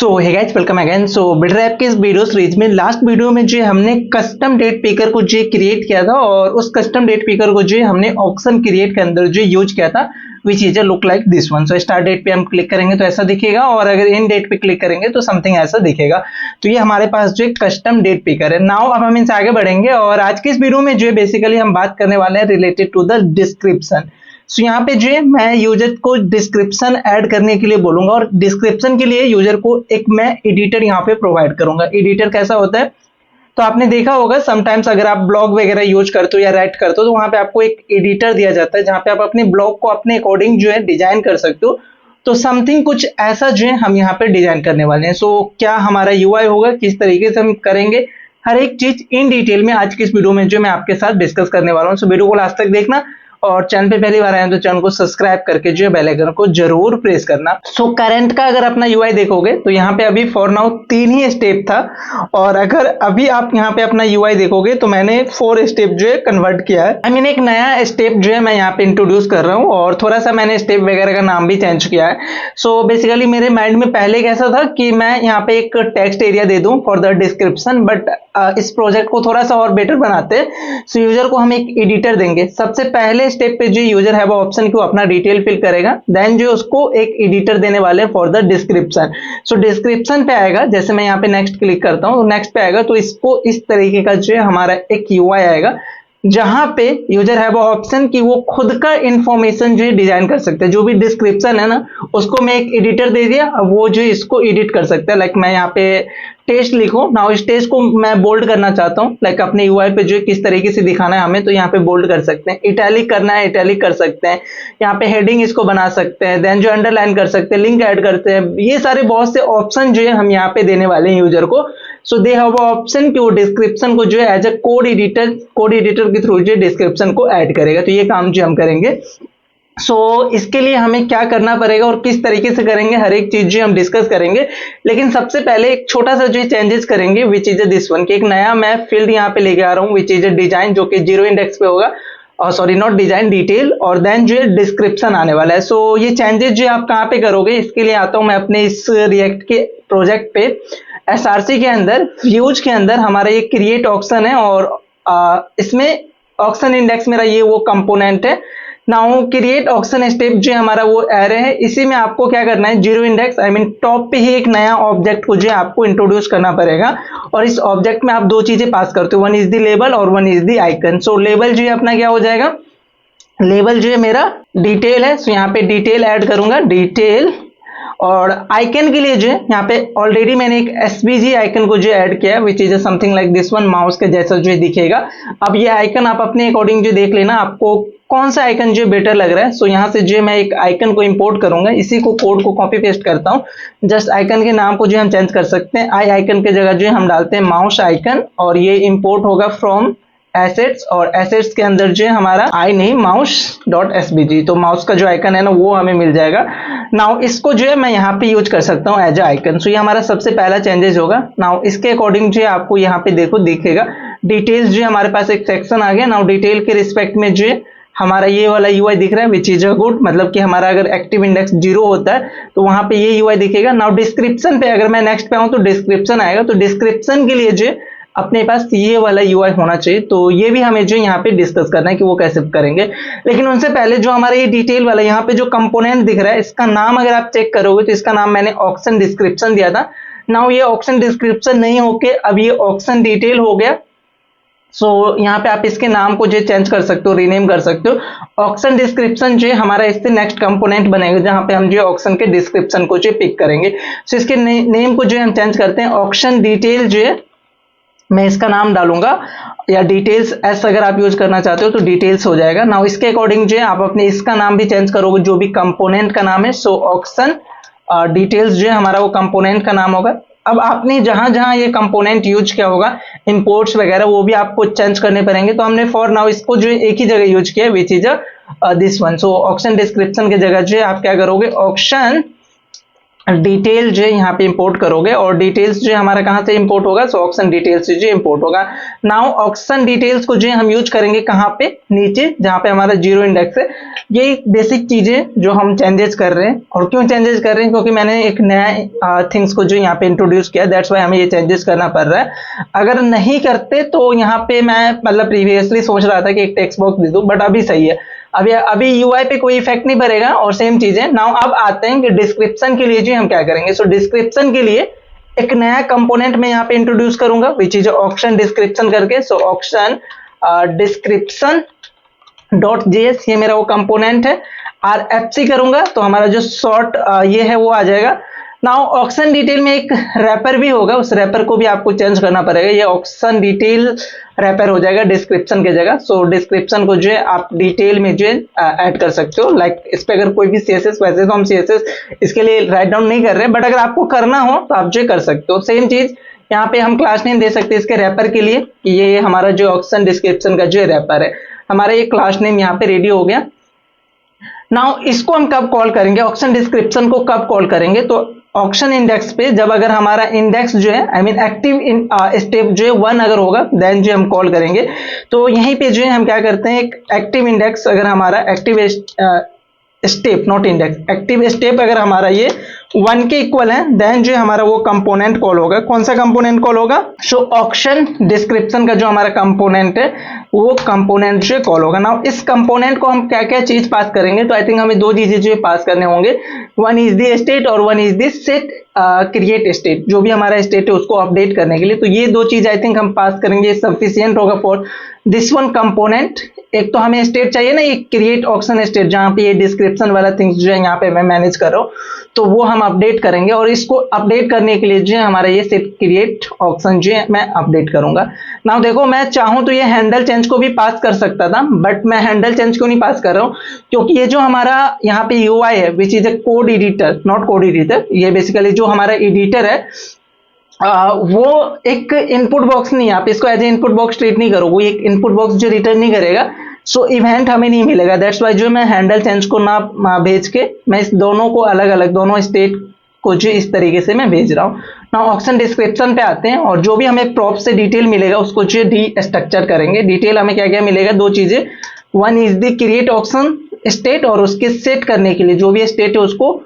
सो hey guys welcome again. सो बिटरैप के इस video series में लास्ट वीडियो में जो हमने कस्टम डेट पिकर को जो क्रिएट किया था और उस कस्टम डेट पिकर को जो हमने ऑक्शन क्रिएट के अंदर जो यूज किया था which is look like this one. So start date पे हम क्लिक करेंगे तो ऐसा दिखेगा और अगर इन डेट पे क्लिक करेंगे तो समथिंग ऐसा दिखेगा। तो ये हमारे पास जो कस्टम डेट पिकर है। नाउ अब हम इनसे आगे बढ़ेंगे और आज के इस वीडियो में जो बेसिकली हम बात करने वाले हैं रिलेटेड टू द डिस्क्रिप्शन। सो यहाँ पे जो है मैं यूजर को डिस्क्रिप्शन ऐड करने के लिए बोलूंगा और डिस्क्रिप्शन के लिए यूजर को एक मैं एडिटर यहाँ पे प्रोवाइड करूंगा। एडिटर कैसा होता है तो आपने देखा होगा समटाइम्स अगर आप ब्लॉग वगैरह यूज करते हो या राइट करते हो तो वहां पे आपको एक एडिटर दिया जाता है जहां पे आप अपने ब्लॉग को अपने अकॉर्डिंग जो है डिजाइन कर सकते हो। तो समथिंग कुछ ऐसा जो है हम यहाँ पे डिजाइन करने वाले हैं। सो क्या हमारा यूआई होगा, किस तरीके से हम करेंगे, हर एक चीज इन डिटेल में आज की इस वीडियो में जो मैं आपके साथ डिस्कस करने वाला हूँ। सो वीडियो को लास्ट तक देखना और चैनल पे पहली बार आए तो चैनल को सब्सक्राइब करके जो बेल आइकन को जरूर प्रेस करना। सो करंट का अगर अपना यूआई देखोगे तो यहाँ पे अभी फॉर नाउ 3 ही स्टेप था और अगर अभी आप यहाँ पे अपना यूआई देखोगे तो मैंने 4 स्टेप जो है कन्वर्ट किया है। आई मीन एक नया स्टेप जो है मैं यहाँ पे इंट्रोड्यूस कर रहा हूँ और थोड़ा सा मैंने स्टेप वगैरह का नाम भी चेंज किया है। सो बेसिकली मेरे माइंड में पहले कैसा था कि मैं यहाँ पे एक टेक्स्ट एरिया दे दूं फॉर द डिस्क्रिप्शन, बट इस प्रोजेक्ट को थोड़ा सा और बेटर बनाते हैं। सो यूजर को हम एक एडिटर देंगे। सबसे पहले स्टेप पे जो यूजर है वो ऑप्शन को अपना डिटेल फिल करेगा, देन जो उसको एक एडिटर देने वाले हैं for the description. So description पे आएगा, जैसे मैं यहाँ पे नेक्स्ट क्लिक करता हूँ तो नेक्स्ट पे आएगा तो इसको इस तरीके का जो है हमारा एक यूआई आएगा जहां पे यूजर है वो ऑप्शन कि वो खुद का इंफॉर्मेशन जो है डिजाइन कर सकते हैं। जो भी डिस्क्रिप्शन है ना उसको मैं एक एडिटर दे दिया, अब वो जो इसको एडिट कर सकते हैं। लाइक मैं यहाँ पे टेस्ट लिखूं ना, इस टेस्ट को मैं बोल्ड करना चाहता हूँ लाइक अपने यूआई पे जो किस तरीके से दिखाना है हमें, तो यहाँ पे बोल्ड कर सकते हैं। इटैलिक करना है इटैलिक कर सकते हैं, यहाँ पे हेडिंग इसको बना सकते हैं, देन जो अंडरलाइन कर सकते हैं, लिंक ऐड करते हैं। ये सारे बहुत से ऑप्शन जो है हम यहाँ पे देने वाले हैं यूजर को। सो दे हैव ऑप्शन कि वो डिस्क्रिप्शन को जो है एज ए कोड एडिटर के थ्रू जो डिस्क्रिप्शन को ऐड करेगा। तो ये काम जो हम करेंगे। सो इसके लिए हमें क्या करना पड़ेगा और किस तरीके से करेंगे हर एक चीज जो हम डिस्कस करेंगे। लेकिन सबसे पहले एक छोटा सा जो चेंजेस करेंगे विच इज दिस वन, कि एक नया मैं फील्ड यहाँ पे लेके आ रहा हूँ विच इज डिजाइन, जो कि 0 इंडेक्स पे होगा और सॉरी नॉट डिजाइन डिटेल, और देन जो है डिस्क्रिप्शन आने वाला है। सो ये चेंजेस जो आप कहाँ पे करोगे इसके लिए आता हूँ मैं अपने इस रिएक्ट के प्रोजेक्ट पे। एसआरसी के अंदर व्यूज के अंदर हमारा ये क्रिएट ऑक्शन है और इसमें ऑक्शन इंडेक्स मेरा ये वो कंपोनेंट है। नाउ क्रिएट ऑक्शन स्टेप जो हमारा वो एरे है, इसी में आपको क्या करना है 0 इंडेक्स आई मीन टॉप पे ही एक नया ऑब्जेक्ट को जो है आपको इंट्रोड्यूस करना पड़ेगा और इस ऑब्जेक्ट में आप 2 चीजें पास करते हो, वन इज द लेबल और one is the icon. So label जो है अपना क्या हो जाएगा, लेबल जो है मेरा डिटेल है। सो यहाँ पे डिटेल ऐड करूंगा डिटेल, और आइकन के लिए जो है यहाँ पे ऑलरेडी मैंने एक एसवीजी आइकन को जो ऐड किया है which is something like this one, mouse के जैसा जो दिखेगा। अब ये आइकन आप अपने अकॉर्डिंग जो देख लेना आपको कौन सा आइकन जो बेटर लग रहा है। सो यहाँ से जो मैं एक आइकन को इंपोर्ट करूंगा, इसी को कोड को कॉपी पेस्ट करता हूँ। जस्ट आइकन के नाम को जो हम चेंज कर सकते हैं, आई आइकन के जगह जो हम डालते हैं माउस आइकन, और ये इंपोर्ट होगा फ्रॉम एसेट्स, और एसेट्स के अंदर जो है हमारा आई नहीं माउस डॉट एसबीजी, तो माउस का जो आइकन है ना वो हमें मिल जाएगा। नाउ इसको जो है मैं यहाँ पे यूज कर सकता हूँ एज ए आइकन। सो ये हमारा सबसे पहला चेंजेस होगा। नाउ इसके अकॉर्डिंग जो है आपको यहाँ पे देखो दिखेगा डिटेल्स जो है हमारे पास एक सेक्शन आ गया। नाउ डिटेल के रिस्पेक्ट में जो है हमारा ये वाला यूआई दिख रहा है विच इज अ गुड, मतलब कि हमारा अगर एक्टिव इंडेक्स 0 होता है तो वहां पे ये यूआई दिखेगा। नाउ डिस्क्रिप्शन पे अगर मैं नेक्स्ट पे आऊं तो डिस्क्रिप्शन आएगा, तो डिस्क्रिप्शन के लिए जो अपने पास ये वाला यूआई होना चाहिए। तो ये भी हमें जो यहाँ पे डिस्कस करना है कि वो कैसे करेंगे। लेकिन उनसे पहले जो हमारा ये डिटेल वाला यहाँ पे जो कंपोनेंट दिख रहा है इसका नाम अगर आप चेक करोगे तो इसका नाम मैंने ऑक्शन डिस्क्रिप्शन दिया था। नाउ ये ऑक्शन डिस्क्रिप्शन नहीं होके अब ये ऑक्शन डिटेल हो गया। सो यहाँ पे आप इसके नाम को जो चेंज कर सकते हो, रीनेम कर सकते हो। ऑक्शन डिस्क्रिप्शन जो हमारा इससे नेक्स्ट कंपोनेंट बनेगा जहां पे हम जो ऑक्शन के डिस्क्रिप्शन को जो पिक करेंगे। सो इसके नेम को जो हम चेंज करते हैं, ऑक्शन डिटेल जो है मैं इसका नाम डालूंगा, या डिटेल्स एस अगर आप यूज करना चाहते हो तो डिटेल्स हो जाएगा। नाउ इसके अकॉर्डिंग जो है आप अपने इसका नाम भी चेंज करोगे जो भी कंपोनेंट का नाम है। सो ऑक्शन डिटेल्स जो है हमारा वो कंपोनेंट का नाम होगा। अब आपने जहां जहां ये कंपोनेंट यूज किया होगा इंपोर्ट्स वगैरह वो भी आपको चेंज करने पड़ेंगे। तो हमने फॉर नाउ इसको जो एक ही जगह यूज किया विच is this one. So auction description की जगह जो है आप क्या करोगे, ऑक्शन डिटेल जो है यहाँ पे इंपोर्ट करोगे और डिटेल्स जो है हमारा कहाँ से इंपोर्ट होगा, सो ऑक्शन डिटेल्स से जो इंपोर्ट होगा। नाउ ऑक्शन डिटेल्स को जो है हम यूज करेंगे कहाँ पे, नीचे जहाँ पे हमारा जीरो इंडेक्स है। ये बेसिक चीजें जो हम चेंजेस कर रहे हैं, और क्यों चेंजेस कर रहे हैं, क्योंकि मैंने एक नया थिंग्स को जो यहाँ पे इंट्रोड्यूस किया, दैट्स वाई हमें ये चेंजेस करना पड़ रहा है। अगर नहीं करते तो यहाँ पे मैं मतलब प्रीवियसली सोच रहा था कि एक टेक्स्ट बॉक्स दे दूं, बट अभी सही है, अभी यूआई पे कोई इफेक्ट नहीं पड़ेगा और सेम चीज है। नाउ अब आते हैं कि डिस्क्रिप्शन के लिए जो हम क्या करेंगे। सो डिस्क्रिप्शन के लिए एक नया कंपोनेंट मैं यहाँ पे इंट्रोड्यूस करूंगा विच इज ऑक्शन डिस्क्रिप्शन करके। सो ऑक्शन डिस्क्रिप्शन डॉट जेएस, ये मेरा वो कंपोनेंट है। RFC करूंगा तो हमारा जो शॉर्ट ये है वो आ जाएगा। नाउ ऑक्शन डिटेल में एक रैपर भी होगा, उस रैपर को भी आपको चेंज करना पड़ेगा, ये ऑक्शन डिटेल रैपर हो जाएगा डिस्क्रिप्शन की जगह। सो डिस्क्रिप्शन को जो है आप डिटेल में जो है ऐड कर सकते हो, लाइक इस पे अगर कोई भी CSS, वैसे तो हम CSS इसके लिए राइट डाउन नहीं कर रहे, बट अगर आपको करना हो तो आप जो कर सकते हो। सेम चीज यहाँ पे हम क्लास नेम दे सकते हैं इसके रैपर के लिए, कि ये हमारा जो ऑक्शन डिस्क्रिप्शन का जो रैपर है, हमारा ये क्लास नेम यहाँ पे रेडी हो गया। नाउ इसको हम कब कॉल करेंगे, ऑक्शन डिस्क्रिप्शन को कब कॉल करेंगे, तो ऑक्शन इंडेक्स पे जब अगर हमारा इंडेक्स जो है आई मीन एक्टिव स्टेप जो है 1 अगर होगा, देन जो हम कॉल करेंगे। तो यहीं पे जो है हम क्या करते हैं, एक एक्टिव इंडेक्स अगर हमारा active step, not index, active step अगर हमारा ये 1 के इक्वल है, देन जो हमारा वो कंपोनेंट कॉल होगा। कौन सा कंपोनेंट कॉल होगा, सो ऑक्शन डिस्क्रिप्शन का जो हमारा कंपोनेंट है वो कंपोनेंट जो कॉल होगा। नाउ इस कंपोनेंट को हम क्या क्या चीज पास करेंगे, तो आई थिंक हमें दो चीजें जो पास करने होंगे, वन इज द स्टेट और one is the set create state, जो भी हमारा स्टेट है उसको अपडेट करने के लिए। तो ये दो चीज आई थिंक हम पास करेंगे, सफिशियंट होगा फॉर दिस वन कंपोनेंट। एक तो हमें स्टेट चाहिए ना, ये क्रिएट ऑक्शन स्टेट, जहां पे ये डिस्क्रिप्शन वाला थिंग्स जो है यहाँ पे मैं मैनेज कर रहा हूँ, तो वो हम अपडेट करेंगे। और इसको अपडेट करने के लिए जो है हमारा ये सेट क्रिएट ऑक्शन जो है मैं अपडेट करूंगा। नाउ देखो, मैं चाहूं तो ये हैंडल चेंज को भी पास कर सकता था, बट मैं हैंडल चेंज क्यों नहीं पास कर रहा हूं, क्योंकि ये जो हमारा यहाँ पे यूआई है which is a code editor, not code editor, ये बेसिकली जो हमारा एडिटर है वो एक इनपुट बॉक्स नहीं है, आप इसको as a input box treat नहीं करो, वो एक इनपुट बॉक्स जो रिटर्न नहीं करेगा। सो इवेंट हमें नहीं मिलेगा, दैट्स वाई जो मैं हैंडल चेंज को ना भेज के मैं इस दोनों को अलग अलग, दोनों स्टेट को जो इस तरीके से मैं भेज रहा हूँ। ना ऑक्शन डिस्क्रिप्शन पे आते हैं, और जो भी हमें प्रॉप से डिटेल मिलेगा उसको जो डी स्ट्रक्चर करेंगे। डिटेल हमें क्या क्या मिलेगा, दो चीजें, one is the create auction state, और उसके सेट करने के लिए जो भी स्टेट है उसको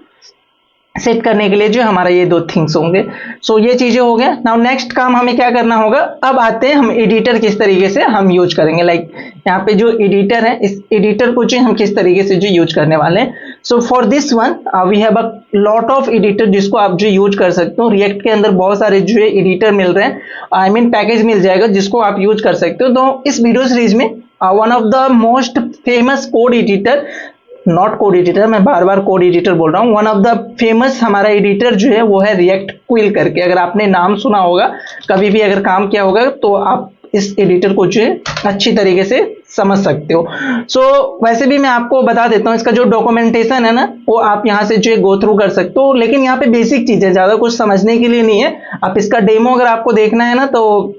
सेट करने के लिए जो हमारा ये दो थिंग्स होंगे। सो ये चीजें हो गया। नाउ नेक्स्ट काम हमें क्या करना होगा, अब आते हैं हम एडिटर किस तरीके से हम यूज करेंगे। लाइक यहाँ पे जो एडिटर है, इस एडिटर को जो हम किस तरीके से जो यूज करने वाले हैं। So for this one we have a lot of editor जिसको आप जो यूज कर सकते हो। रिएक्ट के अंदर बहुत सारे जो एडिटर मिल रहे हैं, आई मीन पैकेज मिल जाएगा जिसको आप यूज कर सकते हो। तो इस वीडियो सीरीज में one of the most famous code editor, not code editor, मैं बार बार कोड एडिटर बोल रहा हूँ, वन ऑफ द फेमस हमारा एडिटर जो है वो है रिएक्ट क्विल करके। अगर आपने नाम सुना होगा, कभी भी अगर काम किया होगा, तो आप इस एडिटर को जो है अच्छी तरीके से समझ सकते हो। सो वैसे भी मैं आपको बता देता हूँ, इसका जो डॉक्यूमेंटेशन है ना, वो आप यहाँ से जो है गो थ्रू कर सकते हो, लेकिन यहाँ पे बेसिक चीजें, ज्यादा कुछ समझने के लिए नहीं है। आप इसका डेमो अगर आपको देखना है ना, तो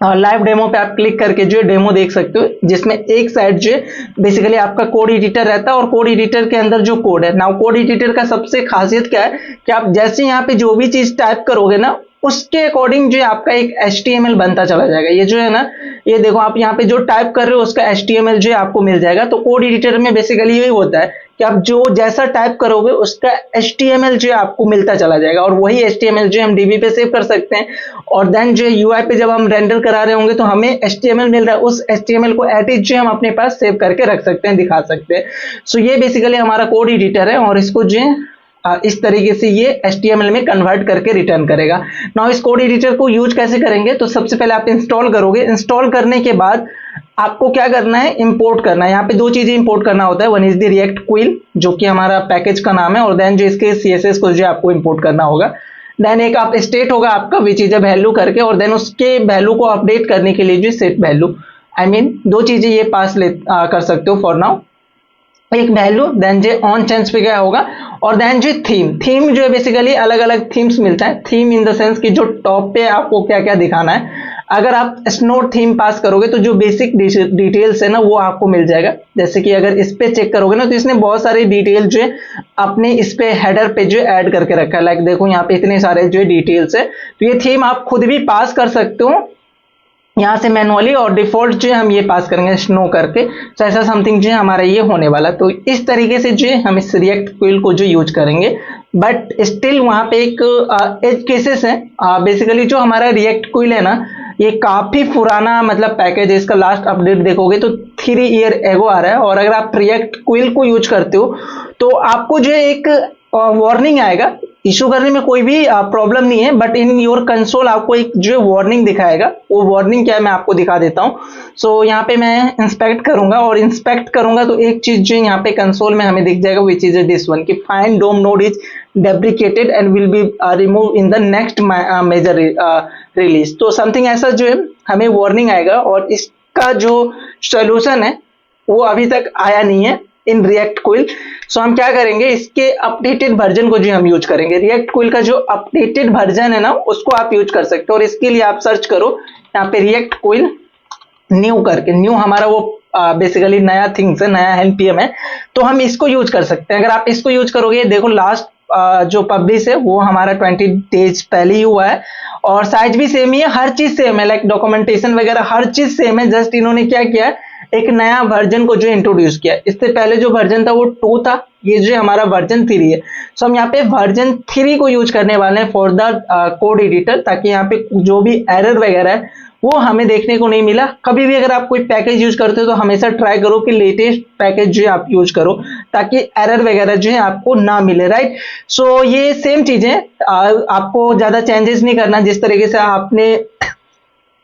लाइव डेमो पे आप क्लिक करके जो है डेमो देख सकते हो, जिसमें एक साइड जो है बेसिकली आपका कोड एडिटर रहता है, और कोड एडिटर के अंदर जो कोड है। नाउ कोड एडिटर का सबसे खासियत क्या है कि आप जैसे यहाँ पे जो भी चीज टाइप करोगे ना, उसके अकॉर्डिंग जो है आपका एक HTML बनता चला जाएगा। ये जो है ना, ये देखो आप यहाँ पे जो टाइप कर रहे हो उसका HTML जो है आपको मिल जाएगा। तो कोड एडिटर में बेसिकली यही होता है कि आप जो जैसा टाइप करोगे उसका HTML जो है आपको मिलता चला जाएगा, और वही HTML जो हम DB पे सेव कर सकते हैं। और देन जो UI पे जब हम रेंडर करा रहे होंगे तो हमें HTML मिल रहा है, उस HTML को एट इज जो हम अपने पास सेव करके रख सकते हैं, दिखा सकते हैं। सो ये बेसिकली हमारा कोड एडिटर है, और इसको जो है इस तरीके से ये HTML में कन्वर्ट करके रिटर्न करेगा। नाउ इस कोड एडिटर को यूज कैसे करेंगे, तो सबसे पहले आप इंस्टॉल करोगे। इंस्टॉल करने के बाद आपको क्या करना है, इंपोर्ट करना है। यहाँ पे दो चीजें इंपोर्ट करना होता है, one is the react quill जो कि हमारा पैकेज का नाम है, और देन जो इसके CSS को जो आपको इंपोर्ट करना होगा। देन एक आप स्टेट होगा आपका विच इज अ वैल्यू करके, और देन उसके वैल्यू को अपडेट करने के लिए जो सेट वैल्यू, आई मीन दो चीजें ये पास कर सकते हो फॉर नाउ। एक वैल्यू, देन जो ऑन चेंज पे क्या होगा, और देन जो थीम जो है बेसिकली अलग अलग थीम्स मिलता है। थीम इन द सेंस कि जो टॉप पे आपको क्या क्या दिखाना है। अगर आप स्नो थीम पास करोगे तो जो बेसिक डिटेल्स है ना वो आपको मिल जाएगा। जैसे कि अगर इस पे चेक करोगे ना तो इसने बहुत सारी डिटेल जो है अपने इस पे हेडर पे जो ऐड करके रखा है। लाइक देखो यहाँ पे इतने सारे जो डिटेल्स है, तो ये थीम आप खुद भी पास कर सकते हो यहाँ से मैनुअली, और डिफॉल्ट जो है हम ये पास करेंगे स्नो करके। तो ऐसा समथिंग जो है हमारा ये होने वाला। तो इस तरीके से जो है हम इस रिएक्ट क्विल को जो यूज करेंगे, बट स्टिल वहां पे एक एज केसेस है। बेसिकली जो हमारा रिएक्ट क्विल है ना, ये काफी पुराना मतलब पैकेज है। इसका लास्ट अपडेट देखोगे तो 3 ईयर एगो आ रहा है। और अगर आप रिएक्ट क्विल को यूज करते हो तो आपको जो है एक वार्निंग आएगा। इशू करने में कोई भी प्रॉब्लम नहीं है, बट इन योर कंसोल आपको एक जो वार्निंग दिखाएगा। वो वार्निंग क्या है मैं आपको दिखा देता हूँ। सो यहाँ पे मैं इंस्पेक्ट करूंगा, और इंस्पेक्ट करूंगा तो एक चीज जो यहाँ पे कंसोल में हमें दिख जाएगा, विच इज दिस वन, कि find DOM node is deprecated and will be remove in the next major release. तो समथिंग ऐसा जो है हमें वार्निंग आएगा, और इसका जो सोल्यूशन है वो अभी तक आया नहीं है इन रिएक्ट क्विल। सो हम क्या करेंगे, इसके अपडेटेड वर्जन को जो हम यूज करेंगे। रिएक्ट क्विल का जो अपडेटेड वर्जन है ना उसको आप यूज कर सकते हो, और इसके लिए आप सर्च करो यहाँ पे रिएक्ट क्विल न्यू करके। न्यू हमारा वो बेसिकली नया थिंग्स है, नया एनपीएम है, तो हम इसको यूज कर सकते हैं। अगर आप इसको यूज करोगे, देखो लास्ट जो पब्लिश है वो हमारा 20 डेज पहले ही हुआ है, और साइज भी सेम ही है, हर चीज सेम है, लाइक डॉक्यूमेंटेशन वगैरह हर चीज सेम है। जस्ट इन्होंने क्या किया है, एक नया वर्जन को जो इंट्रोड्यूस किया। इससे पहले जो वर्जन था वो 2 था, ये जो हमारा वर्जन 3 है। सो हम यहाँ पे वर्जन 3 को यूज करने वाले हैं फॉर द कोड एडिटर, ताकि यहाँ पे जो भी एरर वगैरह है वो हमें देखने को नहीं मिला। कभी भी अगर आप कोई पैकेज यूज करते हो तो हमेशा ट्राई करो कि लेटेस्ट पैकेज जो है आप यूज करो, ताकि एरर वगैरह जो है आपको ना मिले, राइट। सो ये सेम चीजें, आपको ज्यादा चेंजेस नहीं करना। जिस तरीके से आपने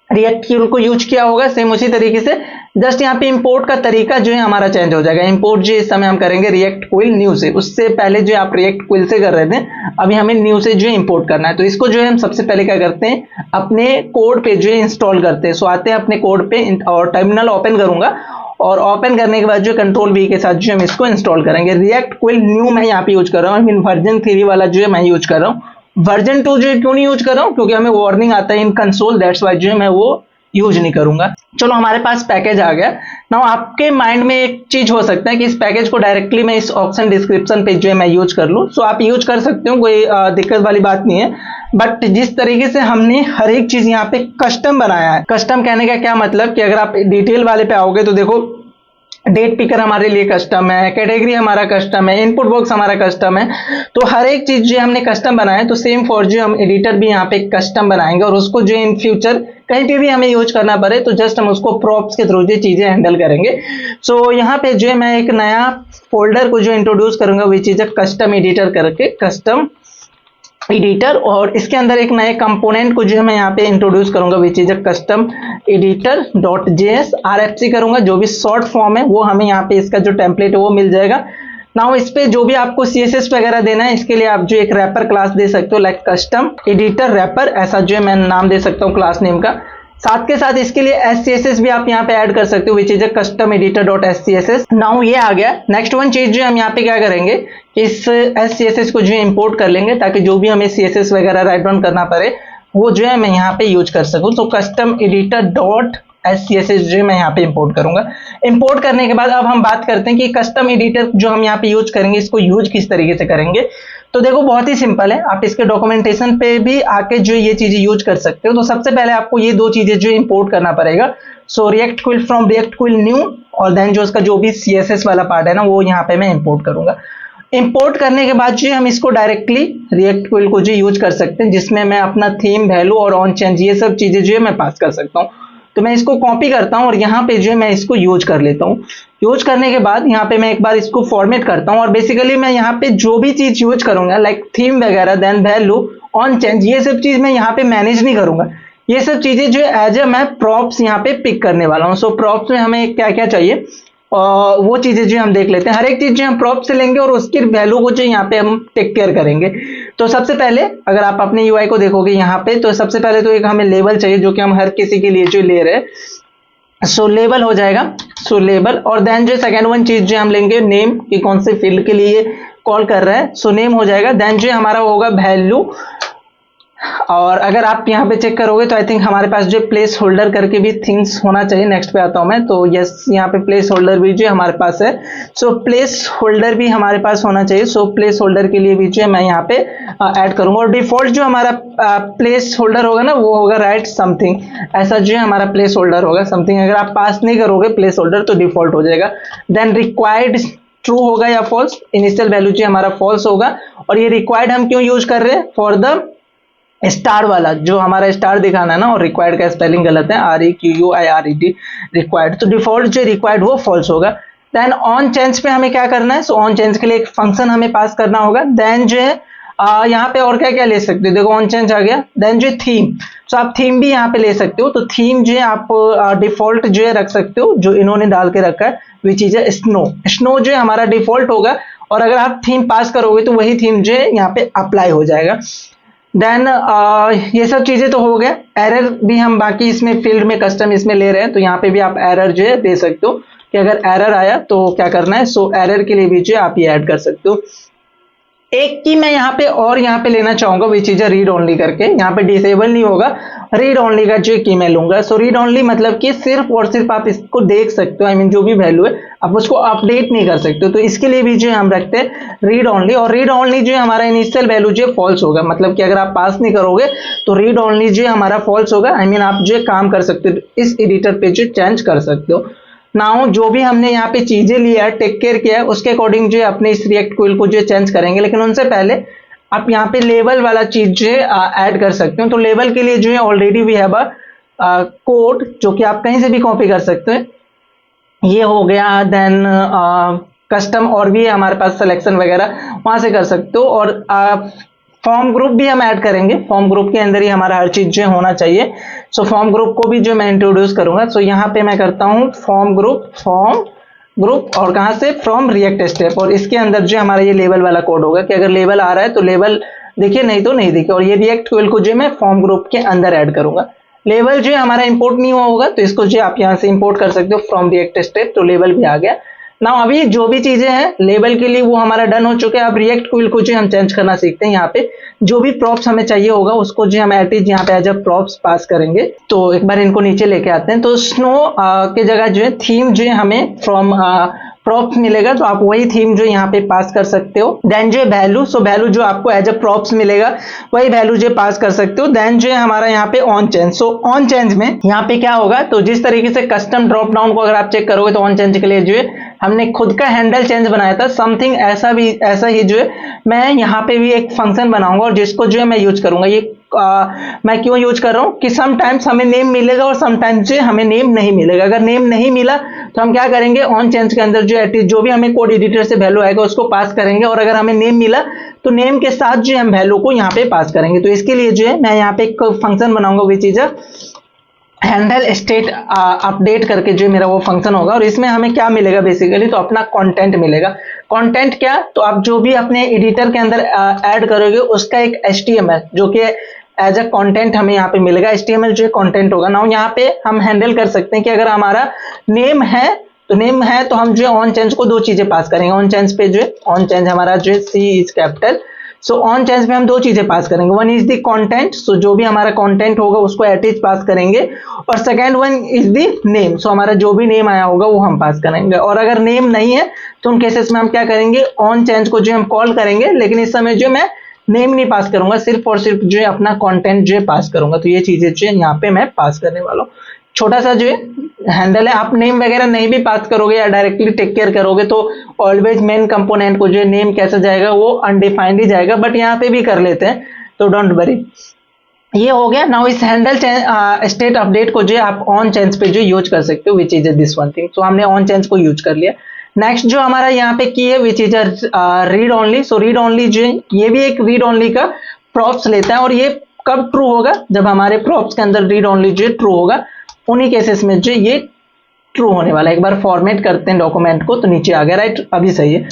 रिएक्ट क्विल को यूज किया होगा सेम उसी तरीके से, जस्ट यहाँ पे इंपोर्ट का तरीका जो है हमारा चेंज हो जाएगा। इंपोर्ट जो इस समय हम करेंगे रिएक्ट क्विल न्यू से, उससे पहले जो आप रिएक्ट क्विल से कर रहे थे, अभी हमें न्यू से जो है इंपोर्ट करना है। तो इसको जो है हम सबसे पहले क्या करते हैं, अपने कोड पे जो है इंस्टॉल करते हैं। सो आते हैं अपने कोड पे, और टर्मिनल ओपन करूंगा, और ओपन करने के बाद जो कंट्रोल वी के साथ जो हम इसको इंस्टॉल करेंगे। रिएक्ट क्विल न्यू मैं यहाँ पे यूज कर रहा हूँ, वर्जन 3 वाला जो है मैं यूज कर रहा हूँ। वर्जन 2 जो है क्यों नहीं यूज कर रहा हूँ, क्योंकि हमें वार्निंग आता है इन कंसोल, दैट्स वाई जो है मैं वो यूज नहीं करूंगा। चलो हमारे पास पैकेज आ गया। नाउ आपके माइंड में एक चीज हो सकता है कि इस पैकेज को डायरेक्टली मैं इस ऑप्शन डिस्क्रिप्शन पे जो है मैं यूज कर लूं। सो आप यूज कर सकते हो, कोई दिक्कत वाली बात नहीं है। बट जिस तरीके से हमने हर एक चीज यहाँ पे कस्टम बनाया है, कस्टम कहने का क्या मतलब कि अगर आप डिटेल वाले पे आओगे तो देखो डेट पिकर हमारे लिए कस्टम है, कैटेगरी हमारा कस्टम है, इनपुट बॉक्स हमारा कस्टम है। तो हर एक चीज जो हमने कस्टम बनाया, तो सेम फॉर जो हम एडिटर भी यहाँ पे कस्टम बनाएंगे, और उसको जो इन फ्यूचर कहीं पे भी हमें यूज करना पड़े तो जस्ट हम उसको प्रॉप्स के थ्रू ये चीजें हैंडल करेंगे। सो यहाँ पे जो है मैं एक नया फोल्डर को जो इंट्रोड्यूस करूंगा, विच इज अ कस्टम एडिटर करके, कस्टम एडिटर। और इसके अंदर एक नए कंपोनेंट को जो है मैं यहाँ पे इंट्रोड्यूस करूंगा, विच is a custom editor dot JS RFC करूंगा। जो भी शॉर्ट फॉर्म है वो हमें यहाँ पे इसका जो टेम्पलेट है वो मिल जाएगा। नाउ इस पे जो भी आपको सीएसएस वगैरह देना है, इसके लिए आप जो एक रैपर क्लास दे सकते हो, लाइक कस्टम एडिटर रैपर, ऐसा जो है मैं नाम दे सकता हूँ क्लास नेम का। साथ के साथ इसके लिए एससीएसएस भी आप यहाँ पे ऐड कर सकते हो, which is a custom editor dot SCSS. Now ये आ गया। नेक्स्ट वन चीज जो हम यहाँ पे क्या करेंगे, इस एससीएसएस को जो है इंपोर्ट कर लेंगे, ताकि जो भी हमें सीएसएस वगैरह राइट डाउन करना पड़े वो जो है मैं यहाँ पे यूज कर सकूं। तो कस्टम एडिटर डॉट एससीएसएस जो मैं यहाँ पे इंपोर्ट करूंगा। इंपोर्ट करने के बाद अब हम बात करते हैं कि कस्टम एडिटर जो हम यहाँ पे यूज करेंगे, इसको यूज किस तरीके से करेंगे। तो देखो बहुत ही सिंपल है, आप इसके डॉक्यूमेंटेशन पे भी आके जो ये चीजें यूज कर सकते हो। तो सबसे पहले आपको ये 2 चीजें जो इंपोर्ट करना पड़ेगा। So react quill from react quill new, और देन जो उसका जो भी सीएसएस वाला पार्ट है ना वो यहाँ पे मैं इंपोर्ट करूंगा। इंपोर्ट करने के बाद जो हम इसको डायरेक्टली रिएक्ट क्विल को जो यूज कर सकते हैं, जिसमें मैं अपना थीम वैल्यू और ऑन चेंज ये सब चीजें जो है मैं पास कर सकता हूँ। तो मैं इसको कॉपी करता हूं और यहाँ पे जो है मैं इसको यूज कर लेता हूँ। यूज करने के बाद यहाँ पे मैं एक बार इसको फॉर्मेट करता हूँ, और बेसिकली मैं यहाँ पे जो भी चीज यूज करूंगा, लाइक थीम वगैरह, देन वैल्यू, ऑन चेंज, ये सब चीज मैं यहाँ पे मैनेज नहीं करूंगा। ये सब चीजें जो एज ए मैं प्रॉप्स यहाँ पे पिक करने वाला हूँ। सो प्रॉप्स में हमें क्या क्या चाहिए वो चीजें जो हम देख लेते हैं। हर एक चीज जो हम प्रॉप से लेंगे और उसकी वैल्यू को जो यहाँ पे हम टेक केयर करेंगे। तो सबसे पहले अगर आप अपने यूआई को देखोगे यहाँ पे, तो सबसे पहले तो एक हमें लेवल चाहिए, जो कि हम हर किसी के लिए जो ले रहे हैं। सो लेबल हो जाएगा, सो लेबल। और देन जो सेकंड वन चीज जो हम लेंगे नेम कि कौन से फील्ड के लिए कॉल कर रहा है, सो नेम हो जाएगा। देन जो हमारा होगा वैल्यू, और अगर आप यहाँ पे चेक करोगे तो आई थिंक हमारे पास जो प्लेस होल्डर करके भी थिंग्स होना चाहिए। नेक्स्ट पे आता हूं मैं, तो यस यहाँ पे प्लेस होल्डर भी जो हमारे पास है, सो प्लेस होल्डर भी हमारे पास होना चाहिए। सो प्लेस होल्डर के लिए भी जो मैं यहाँ पे ऐड करूंगा। और डिफॉल्ट जो हमारा प्लेस होल्डर होगा ना, वो होगा राइट समथिंग, ऐसा जो है हमारा प्लेस होल्डर होगा समथिंग। अगर आप पास नहीं करोगे प्लेस होल्डर तो डिफॉल्ट हो जाएगा। देन रिक्वायर्ड ट्रू होगा या फॉल्स, इनिशियल वैल्यू जो हमारा फॉल्स होगा। और ये रिक्वायर्ड हम क्यों यूज कर रहे हैं, फॉर द स्टार वाला जो हमारा स्टार दिखाना है ना, और रिक्वायर्ड का स्पेलिंग गलत है, REQUIRED, रिक्वायर्ड। तो डिफॉल्ट जो रिक्वायर्ड वो फॉल्स होगा। देन ऑन चेंज पे हमें क्या करना है, सो ऑन चेंज के लिए एक फंक्शन हमें पास करना होगा। देन जो है यहाँ पे और क्या क्या ले सकते हो, देखो ऑन चेंज आ गया। देन जो थीम, सो आप थीम भी यहाँ पे ले सकते हो। तो थीम जो है आप डिफॉल्ट जो है रख सकते हो, जो इन्होंने डाल के रखा है, विच इज है स्नो। स्नो जो है हमारा डिफॉल्ट होगा, और अगर आप थीम पास करोगे तो वही थीम जो है यहाँ पे अप्लाई हो जाएगा। देन ये सब चीजें तो हो गया। एरर भी हम बाकी इसमें फील्ड में कस्टम इसमें ले रहे हैं, तो यहाँ पे भी आप एरर जो है दे सकते हो कि अगर एरर आया तो क्या करना है। सो एरर के लिए भी जो है आप ये ऐड कर सकते हो। एक की मैं यहाँ पे और यहाँ पे लेना चाहूंगा, विच इज रीड ओनली करके। यहाँ पे डिसेबल नहीं होगा, रीड ओनली का जो की मैं लूंगा। सो रीड ओनली मतलब कि सिर्फ और सिर्फ आप इसको देख सकते हो, आई मीन जो भी वैल्यू है आप उसको अपडेट नहीं कर सकते हो। तो इसके लिए भी जो हम रखते हैं रीड ओनली। और रीड ओनली जो है हमारा इनिशियल वैल्यू जो फॉल्स होगा, मतलब कि अगर आप पास नहीं करोगे तो रीड ओनली जो है हमारा फॉल्स होगा। आई मीन आप जो है काम कर सकते हो, इस एडिटर पे जो चेंज कर सकते हो। नाउ जो भी हमने यहाँ पे चीजें लिया है, टेक केयर किया है, उसके अकॉर्डिंग जो है अपने इस रिएक्ट क्विल को जो चेंज करेंगे। लेकिन उनसे पहले आप यहाँ पे लेवल वाला चीज जो है ऐड कर सकते हो। तो लेवल के लिए जो है already we have a code, जो कि आप कहीं से भी कॉपी कर सकते हैं। ये हो गया। देन कस्टम और भी है हमारे पास, सिलेक्शन वगैरह वहां से कर सकते हो। और फॉर्म ग्रुप भी हम ऐड करेंगे, फॉर्म ग्रुप के अंदर ही हमारा हर चीज जो होना चाहिए। सो फॉर्म ग्रुप को भी जो मैं इंट्रोड्यूस करूंगा। सो यहाँ पे मैं करता हूँ फॉर्म ग्रुप और कहां से, फ्रॉम रिएक्ट स्टेप। और इसके अंदर जो हमारा ये लेवल वाला कोड होगा कि अगर लेवल आ रहा है तो लेवल देखिए, नहीं तो नहीं दिखे। और ये रिएक्ट क्विल को जो मैं फॉर्म ग्रुप के अंदर ऐड करूंगा। लेवल जो है हमारा इंपोर्ट नहीं हुआ होगा, तो इसको जो आप यहां से इंपोर्ट कर सकते हो फ्रॉम रिएक्ट स्टेप। तो लेवल भी आ गया ना। अभी जो भी चीजें हैं लेवल के लिए वो हमारा डन हो चुके हैं। अब रिएक्ट क्विल को जो हम चेंज करना सीखते हैं। यहाँ पे जो भी प्रॉप्स हमें चाहिए होगा उसको जो हम एट इज यहाँ पे एज अ प्रॉप्स पास करेंगे। तो एक बार इनको नीचे लेके आते हैं। तो स्नो के जगह जो है थीम जो है हमें फ्रॉम प्रॉप्स मिलेगा, तो आप वही थीम जो यहाँ पे पास कर सकते हो। देन जो है वैल्यू, सो वैल्यू जो आपको एज अ प्रॉप्स मिलेगा वही वैल्यू जो पास कर सकते हो। देन जो है हमारा यहाँ पे on change. So on change में यहाँ पे क्या होगा, तो जिस तरीके से कस्टम ड्रॉप डाउन को अगर आप चेक करोगे तो ऑन चेंज के लिए जो है हमने खुद का हैंडल चेंज बनाया था, समथिंग ऐसा ही जो है मैं यहाँ पे भी एक फंक्शन बनाऊंगा, और जिसको जो है मैं यूज करूंगा। ये मैं क्यों यूज कर रहा हूं कि समटाइम्स हमें नेम मिलेगा और समटाइम्स जो हमें नेम नहीं मिलेगा। अगर नेम नहीं मिला तो हम क्या करेंगे, ऑन चेंज के अंदर जो भी हमें कोड एडिटर से वैल्यू आएगा उसको पास करेंगे। और अगर हमें नेम मिला तो नेम के साथ जो हम वैल्यू को यहाँ पे पास करेंगे। तो इसके लिए जो है मैं यहाँ पे एक फंक्शन बनाऊंगा, which is handle state update करके जो मेरा वो फंक्शन होगा। और इसमें हमें क्या मिलेगा बेसिकली, तो अपना कंटेंट मिलेगा। कंटेंट क्या, तो आप जो भी अपने एडिटर के अंदर ऐड करोगे उसका एक HTML जो कि एज अ कंटेंट हमें यहाँ पे मिलेगा। HTML जो कंटेंट होगा ना, यहाँ पे हम हैंडल कर सकते हैं कि अगर हमारा नेम है तो हम जो ऑन चेंज को दो चीजें पास करेंगे। ऑन चेंज पे जो ऑन चेंज हमारा जो C is capital. So on change में हम दो चीजें पास करेंगे, वन इज द कंटेंट, सो जो भी हमारा कंटेंट होगा उसको एट इज पास करेंगे। और second one is the name, so हमारा जो भी नेम आया होगा वो हम पास करेंगे। और अगर नेम नहीं है तो उन केसेस में हम क्या करेंगे, ऑन चेंज को जो हम कॉल करेंगे, लेकिन इस समय जो मैं नेम नहीं पास करूंगा, सिर्फ और सिर्फ जो है अपना कंटेंट जो है पास करूंगा। तो ये चीजें जो है यहाँ पे मैं पास करने वाला हूँ। छोटा सा जो है हैंडल है, आप नेम वगैरह नहीं भी पास करोगे या डायरेक्टली टेक केयर करोगे तो ऑलवेज मेन कंपोनेंट को जो नेम कैसा जाएगा वो अनडिफाइंड ही जाएगा, बट यहाँ पे भी कर लेते हैं, तो डोंट वरी। ये हो गया। नाउ इस हैंडल स्टेट अपडेट को जो है आप ऑन चेंज पे जो यूज कर सकते हो, which is this one thing. तो हमने ऑन चेंज को यूज कर लिया। नेक्स्ट जो हमारा यहाँ पे की है, which is read only. So read only जो है ये भी एक रीड ओनली का प्रॉप्स लेता है। और ये कब ट्रू होगा, जब हमारे प्रॉप्स के अंदर रीड ओनली जो ट्रू होगा, उन्हीं केसेस में जो ये ट्रू होने वाला है। एक बार फॉर्मेट करते हैं डॉक्यूमेंट को, तो नीचे आ गया, राइट, अभी सही है।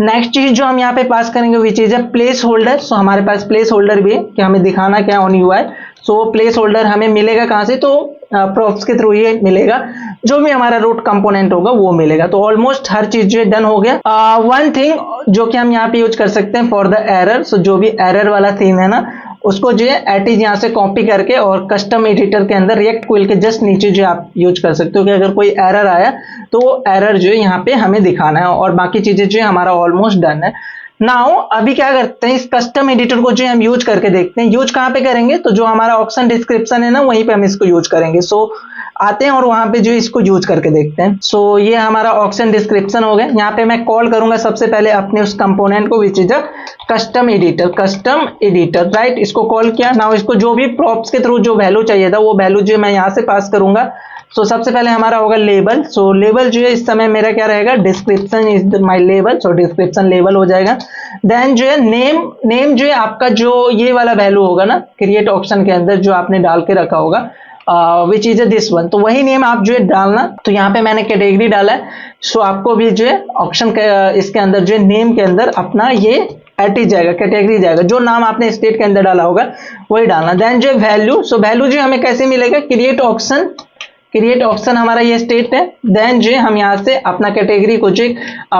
नेक्स्ट चीज जो हम यहाँ पे पास करेंगे विच इज प्लेस होल्डर। सो हमारे पास प्लेस होल्डर भी है कि हमें दिखाना क्या on UI। So place holder हमें मिलेगा कहां से, तो प्रॉप्स के थ्रू ये मिलेगा, जो भी हमारा रूट कंपोनेंट होगा वो मिलेगा। तो ऑलमोस्ट हर चीज जो डन हो गया। वन थिंग जो कि हम यहाँ पे यूज कर सकते हैं फॉर द एरर, सो जो भी एरर वाला थीम है ना उसको जो है एटिज यहाँ से कॉपी करके और कस्टम एडिटर के अंदर रिएक्ट क्विल के जस्ट नीचे जो आप यूज कर सकते हो कि अगर कोई एरर आया तो वो एरर जो है यहाँ पे हमें दिखाना है, और बाकी चीजें जो है हमारा ऑलमोस्ट डन है। नाउ अभी क्या करते हैं, इस कस्टम एडिटर को जो हम यूज करके देखते हैं। यूज कहाँ पे करेंगे, तो जो हमारा ऑप्शन डिस्क्रिप्शन है ना वहीं पे हम इसको यूज करेंगे। सो आते हैं और वहां पे जो इसको यूज करके देखते हैं। सो ये हमारा ऑप्शन डिस्क्रिप्शन हो गया। यहाँ पे मैं कॉल करूंगा सबसे पहले अपने उस कंपोनेंट को विच is a custom editor, right. इसको कॉल किया। नाउ इसको जो भी प्रॉप्स के थ्रू जो वैल्यू चाहिए था वो वैल्यू जो मैं यहाँ से पास करूंगा। सो सबसे पहले हमारा होगा लेबल। सो लेबल जो है इस समय मेरा क्या रहेगा, description is my label. So description label हो जाएगा। देन जो है नेम जो है आपका जो ये वाला वैल्यू होगा ना क्रिएट ऑप्शन के अंदर जो आपने डाल के रखा होगा विच इज दिस वन, तो वही नेम आप जो है डालना। तो यहाँ पे मैंने कैटेगरी डाला है। सो आपको भी जो है ऑप्शन इसके अंदर जो है नेम के अंदर अपना ये एटी जाएगा, कैटेगरी जाएगा, जो नाम आपने स्टेट के अंदर डाला होगा वही डालना। देन जो है वैल्यू, सो वैल्यू जो हमें कैसे मिलेगा, क्रिएट ऑप्शन हमारा ये स्टेट है। देन जो हम यहाँ से अपना कैटेगरी को जो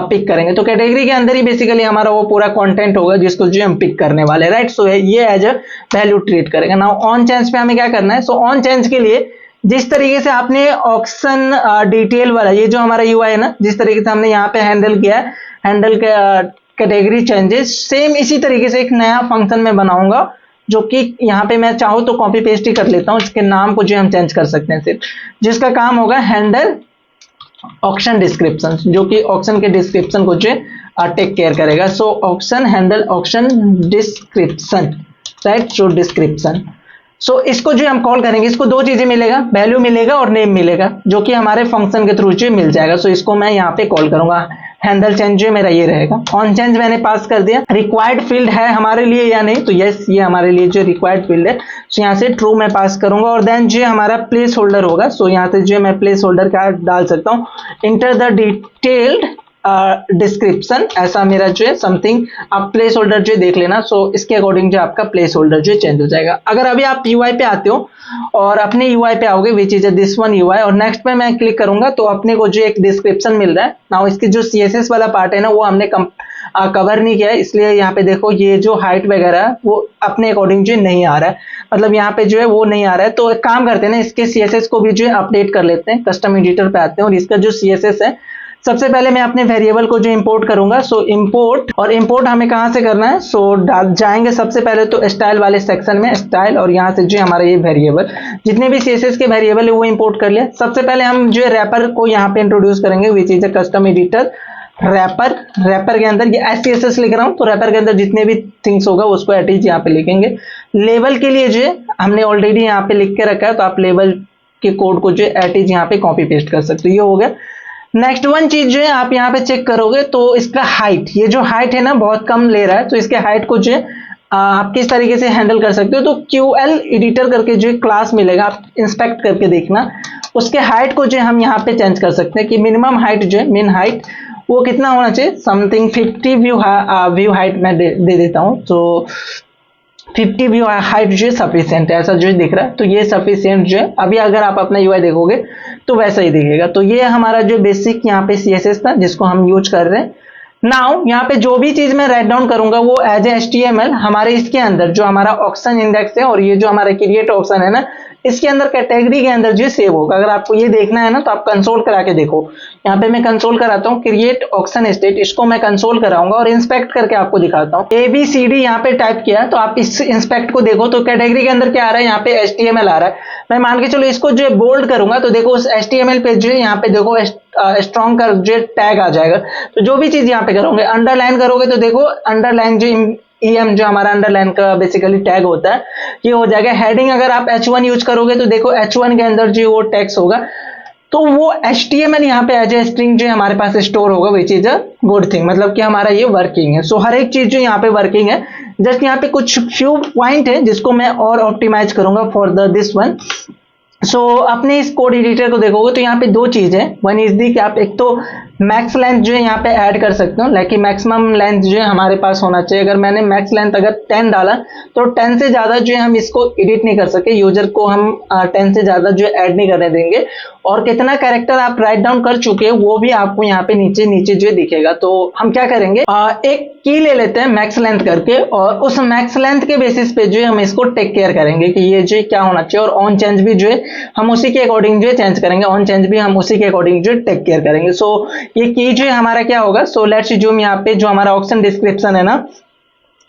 पिक करेंगे, तो कैटेगरी के अंदर ही बेसिकली हमारा वो पूरा कंटेंट होगा जिसको जो हम पिक करने वाले, राइट। सो ये एज अ वैल्यू ट्रीट करेगा। नाउ ऑन चेंज पे हमें क्या करना है, सो ऑन चेंज के लिए जिस तरीके से आपने ऑप्शन डिटेल वाला ये जो हमारा यूआई है ना, जिस तरीके से हमने यहाँ पे हैंडल किया है, हैंडल कैटेगरी चेंजेस, सेम इसी तरीके से एक नया फंक्शन में बनाऊंगा जो कि यहाँ पे मैं चाहूँ तो कॉपी पेस्ट ही कर लेता हूँ। इसके नाम को जो हम चेंज कर सकते हैं सिर्फ, जिसका काम होगा हैंडल ऑप्शन डिस्क्रिप्शन, जो कि ऑप्शन के डिस्क्रिप्शन को जो टेक केयर करेगा। So option handle option description, right. So description, so इसको जो हम कॉल करेंगे, इसको दो चीजें मिलेगा, वैल्यू मिलेगा और नेम मिलेगा, जो कि हमारे फंक्शन के थ्रू जो मिल जाएगा। सो इसको मैं यहाँ पे कॉल करूंगा। हैंडल चेंज जो मेरा ये रहेगा। ऑन चेंज मैंने पास कर दिया। रिक्वायर्ड फील्ड है हमारे लिए या नहीं, तो यस ये हमारे लिए जो रिक्वायर्ड फील्ड है। सो यहाँ से ट्रू मैं पास करूंगा। और देन जो हमारा प्लेस होल्डर होगा, सो यहाँ से जो मैं प्लेस होल्डर क्या डाल सकता हूँ, इंटर द डिटेल्ड डिस्क्रिप्शन, ऐसा मेरा जो है समथिंग आप प्लेस होल्डर जो देख लेना। सो इसके अकॉर्डिंग जो आपका प्लेस होल्डर जो चेंज हो जाएगा। अगर अभी आप यूआई पे आते हो और अपने यूआई पे आओगे विच इज दिस वन यूआई, और नेक्स्ट पे मैं क्लिक करूंगा तो अपने को जो एक डिस्क्रिप्शन मिल रहा है। नाउ इसकी जो सीएसएस वाला पार्ट है ना वो हमने कवर नहीं किया है, इसलिए यहाँ पे देखो ये जो हाइट वगैरह है वो अपने अकॉर्डिंग जो नहीं आ रहा है, मतलब यहाँ पे जो है वो नहीं आ रहा है। तो एक काम करते हैं ना, इसके सीएसएस को भी जो है अपडेट कर लेते हैं। कस्टम एडिटर पे आते हैं और इसका जो सीएसएस है, सबसे पहले मैं अपने वेरिएबल को जो इंपोर्ट करूंगा। सो इंपोर्ट, और इंपोर्ट हमें कहां से करना है, सो जाएंगे सबसे पहले तो स्टाइल वाले सेक्शन में, स्टाइल, और यहां से जो हमारा ये वेरिएबल, जितने भी सीएसएस के वेरिएबल है वो इंपोर्ट कर लिया। सबसे पहले हम जो है रैपर को यहाँ पे इंट्रोड्यूस करेंगे which is a custom editor wrapper के अंदर ये एससीएसएस लिख रहा हूं, तो रैपर के अंदर जितने भी थिंग्स होगा उसको एटीज यहाँ पे लिखेंगे। लेवल के लिए जो है हमने ऑलरेडी यहाँ पे लिख के रखा है, तो आप लेवल के कोड को जो एटीज यहाँ पे कॉपी पेस्ट कर सकते हो। ये हो गया। नेक्स्ट वन चीज जो है आप यहाँ पे चेक करोगे तो इसका हाइट, ये जो हाइट है ना बहुत कम ले रहा है, तो इसके हाइट को जो है आप किस तरीके से हैंडल कर सकते हो, तो QL एडिटर करके जो क्लास मिलेगा, आप इंस्पेक्ट करके देखना, उसके हाइट को जो हम यहाँ पे चेंज कर सकते हैं कि मिनिमम हाइट जो है, मिन हाइट वो कितना होना चाहिए, समथिंग 50 व्यू हाइट मैं दे देता हूँ। तो 50 व्यू हाइट जो है सफिशिएंट है, ऐसा जो दिख रहा है, तो ये सफिशिएंट जो है। अभी अगर आप अपना यूआई देखोगे तो वैसा ही दिखेगा। तो ये हमारा जो बेसिक यहाँ पे सीएसएस था जिसको हम यूज कर रहे हैं। नाउ यहाँ पे जो भी चीज मैं राइट डाउन करूंगा वो एज ए HTML हमारे इसके अंदर जो हमारा ऑप्शन इंडेक्स है और ये जो हमारा क्रिएट ऑप्शन है ना, इसके अंदर कैटेगरी के अंदर जो सेव होगा। अगर आपको ये देखना है ना तो आप कंसोल करा के देखो। यहाँ पे मैं कंसोल कराता हूँ, क्रिएट ऑप्शन स्टेट, इसको मैं कंसोल कराऊंगा और इंस्पेक्ट करके आपको दिखाता हूँ। ABCD यहाँ पे टाइप किया तो आप इस इंस्पेक्ट को देखो तो कैटेगरी के अंदर क्या आ रहा है, यहाँ पे HTML आ रहा है। मैं मान के चलो इसको जो है बोल्ड करूंगा तो देखो उस HTML पे जो है यहाँ पे देखो स्ट्रॉन्ग का जो टैग आ जाएगा। तो जो भी चीज यहाँ पे करोगे, अंडरलाइन करोगे तो देखो अंडरलाइन जो EM जो हमारा अंडरलाइन का बेसिकली टैग होता है ये हो जाएगा। हेडिंग अगर आप H1 यूज करोगे तो देखो H1 के अंदर जो वो टेक्स्ट होगा तो वो HTML यहाँ पे एज ए स्ट्रिंग जो हमारे पास स्टोर होगा, विच इज अ गुड थिंग, मतलब कि हमारा ये वर्किंग है। सो हर एक चीज जो यहाँ पे वर्किंग है, जस्ट यहाँ पे कुछ फ्यू पॉइंट है जिसको मैं और ऑप्टिमाइज करूंगा फॉर दिस वन। सो अपने इस कोड एडिटर को देखोगे तो यहाँ पे दो चीज है, वन इज दी कि आप एक तो मैक्स लेंथ जो है यहाँ पे ऐड कर सकते हो, लाइक मैक्सिमम लेंथ जो है हमारे पास होना चाहिए। अगर मैंने मैक्स लेंथ अगर 10 डाला तो 10 से ज्यादा जो है हम इसको एडिट नहीं कर सके, यूजर को हम 10 से ज्यादा जो ऐड नहीं करने देंगे। और कितना कैरेक्टर आप राइट डाउन कर चुके हैं वो भी आपको यहाँ पे नीचे नीचे जो दिखेगा। तो हम क्या करेंगे, एक की ले लेते हैं मैक्स लेंथ करके, और उस मैक्स लेंथ के बेसिस पे जो है हम इसको टेक केयर करेंगे कि ये जो क्या होना चाहिए, और ऑन चेंज भी जो है हम उसी के अकॉर्डिंग जो है चेंज करेंगे, ऑन चेंज भी हम उसी के अकॉर्डिंग जो टेक केयर करेंगे। सो ये की जो है हमारा क्या होगा, सो लेट्स जूम यहाँ पे जो हमारा ऑप्शन डिस्क्रिप्शन है ना,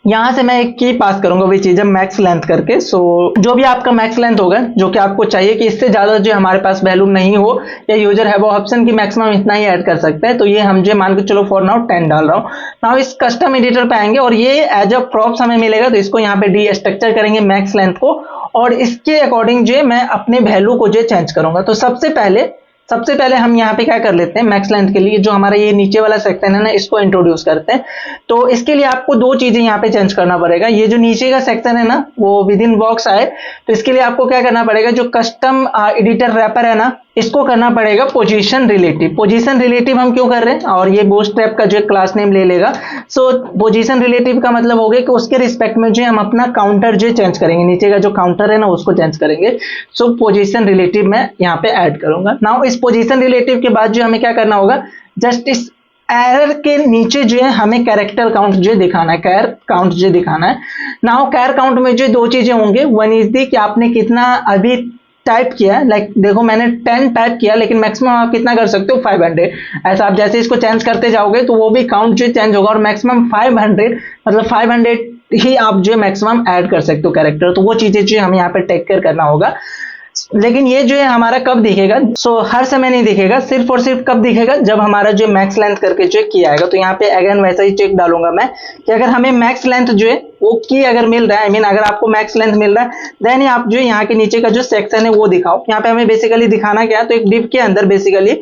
यहां से मैं एक की पास करूंगा विच इज मैक्स लेंथ करके। सो जो भी आपका मैक्स लेंथ होगा जो कि आपको चाहिए कि इससे ज्यादा जो हमारे पास वैल्यू नहीं हो, या यूजर है वो ऑप्शन की मैक्सिमम इतना ही ऐड कर सकते हैं, तो ये हम जो मान के चलो फॉर नाउ 10 डाल रहा हूं। नाउ इस कस्टम एडिटर पे आएंगे और ये एज अ प्रॉप्स हमें मिलेगा, तो इसको यहाँ पे डी स्ट्रक्चर करेंगे मैक्स लेंथ को, और इसके अकॉर्डिंग जो है मैं अपने वैल्यू को जो चेंज करूंगा। तो सबसे पहले हम यहाँ पे क्या कर लेते हैं, मैक्स लेंथ के लिए जो हमारा ये नीचे वाला सेक्शन है ना, इसको इंट्रोड्यूस करते हैं। तो इसके लिए आपको दो चीजें यहाँ पे चेंज करना पड़ेगा। ये जो नीचे का सेक्शन है ना वो विद इन बॉक्स आए, तो इसके लिए आपको क्या करना पड़ेगा, जो कस्टम एडिटर रैपर है ना इसको करना पड़ेगा पोजीशन रिलेटिव। पोजीशन रिलेटिव हम क्यों कर रहे हैं, और ये बूटस्ट्रैप का जो क्लास नेम ले लेगा। सो पोजीशन रिलेटिव का मतलब हो गया कि उसके रिस्पेक्ट में जो हम अपना काउंटर जो चेंज करेंगे, नीचे का जो काउंटर है ना उसको चेंज करेंगे। सो पोजीशन रिलेटिव मैं यहाँ पे ऐड करूंगा। नाउ इस पोजीशन रिलेटिव के बाद जो हमें क्या करना होगा, जस्ट इस एरर के नीचे जो है हमें कैरेक्टर काउंट जो दिखाना है, कैर काउंट जो दिखाना है। नाउ कैर काउंट में जो दो चीजें होंगे, वन इज दी कि आपने कितना अभी टाइप किया है, लाइक देखो मैंने 10 टाइप किया, लेकिन मैक्सिमम आप कितना कर सकते हो 500। ऐसा आप जैसे इसको चेंज करते जाओगे तो वो भी काउंट जो चेंज होगा, और मैक्सिमम 500 मतलब 500 ही आप जो मैक्सिमम ऐड कर सकते हो कैरेक्टर। तो वो चीजें जो हमें यहाँ पे टेक केयर करना होगा। लेकिन ये जो है हमारा कब दिखेगा, सो हर समय नहीं दिखेगा, सिर्फ और सिर्फ कब दिखेगा, जब हमारा जो मैक्स लेंथ करके जो किया आएगा। तो यहाँ पे अगेन वैसा ही चेक डालूंगा मैं कि अगर हमें मैक्स लेंथ जो है वो की अगर मिल रहा है, आई मीन अगर आपको मैक्स लेंथ मिल रहा है, देन आप जो यहाँ के नीचे का जो सेक्शन है वो दिखाओ। यहाँ पे हमें बेसिकली दिखाना क्या है, तो एक डिव के अंदर बेसिकली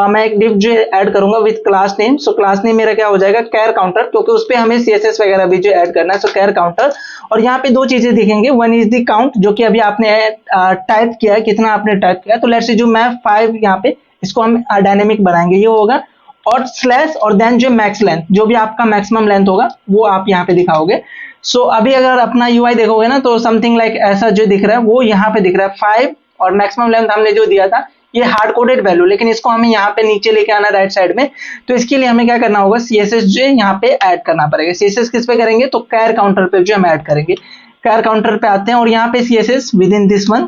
मैं एक डिव जो ऐड करूंगा with class name. So class name मेरा क्या हो जाएगा, कैर काउंटर, क्योंकि उस पर हमें सीएसएस वगैरह भी जो ऐड करना है। सो कैर काउंटर, और यहाँ पे दो चीजें दिखेंगे, वन इज द काउंट जो कि अभी आपने टाइप किया है, कितना आपने टाइप किया, तो लेट्स से जो मैं 5 यहाँ पे इसको हम डायनेमिक बनाएंगे, ये होगा, और स्लैश और देन जो मैक्स लेंथ जो भी आपका मैक्सिमम लेंथ होगा वो आप यहाँ पे दिखाओगे। सो अभी अगर अपना यूआई देखोगे ना तो समथिंग लाइक ऐसा जो दिख रहा है वो यहाँ पे दिख रहा है 5, और मैक्सिमम लेंथ हमने जो दिया था ये हार्ड कोडेड वैल्यू, लेकिन इसको हमें यहाँ पे नीचे लेके आना राइट साइड में। तो इसके लिए हमें क्या करना होगा, सीएसएस जो है यहाँ पे ऐड करना पड़ेगा। सीएसएस किस पे करेंगे, तो कैर काउंटर पे जो हम ऐड करेंगे। कैर काउंटर पे आते हैं और यहाँ पे CSS with in this one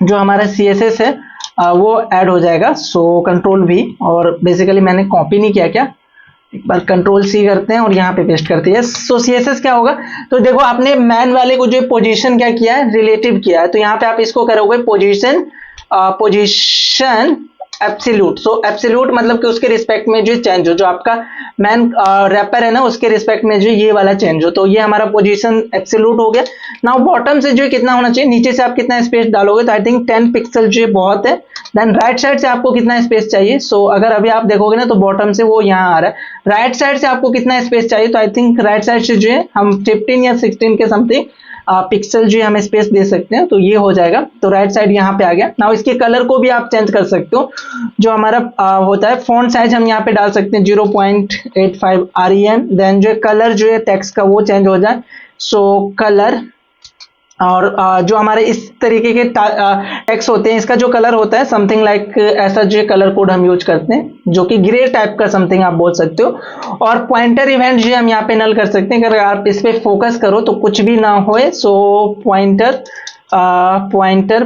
जो हमारा सीएसएस है वो ऐड हो जाएगा। सो कंट्रोल वी, और बेसिकली मैंने कॉपी नहीं किया, क्या एक बार कंट्रोल सी करते हैं और यहाँ पे पेस्ट करते हैं। सो सीएसएस क्या होगा, तो देखो आपने मैन वाले को जो पोजीशन क्या किया है, रिलेटिव किया है, तो यहाँ पे आप इसको करोगे पोजीशन एब्सोल्यूट। सो एब्सोल्यूट मतलब कि उसके रिस्पेक्ट में जो चेंज हो, जो आपका मैन रैपर है ना उसके रिस्पेक्ट में जो ये वाला चेंज हो, तो ये हमारा पोजीशन एब्सोल्यूट हो गया। नाउ बॉटम से जो कितना होना चाहिए, नीचे से आप कितना स्पेस डालोगे, तो आई थिंक 10 पिक्सल जो बहुत है। देन राइट साइड से आपको कितना स्पेस चाहिए, सो अगर अभी आप देखोगे ना तो बॉटम से वो यहाँ आ रहा है, राइट साइड से आपको कितना स्पेस चाहिए, तो आई थिंक राइट साइड से जो है हम 15 या 16 के समथिंग पिक्सल जो हम स्पेस दे सकते हैं, तो ये हो जाएगा। तो राइट साइड यहाँ पे आ गया। नाउ इसके कलर को भी आप चेंज कर सकते हो, जो हमारा होता है फॉन्ट साइज हम यहाँ पे डाल सकते हैं 0.85 REM। देन जो कलर जो है टेक्स्ट का वो चेंज हो जाए, सो कलर, और जो हमारे इस तरीके के टेक्स्ट होते हैं इसका जो कलर होता है समथिंग लाइक ऐसा जो कलर कोड हम यूज करते हैं जो कि ग्रे टाइप का समथिंग आप बोल सकते हो। और पॉइंटर इवेंट जो हम यहाँ पे नल कर सकते हैं, अगर आप इस पे फोकस करो तो कुछ भी ना होए। सो पॉइंटर POINTR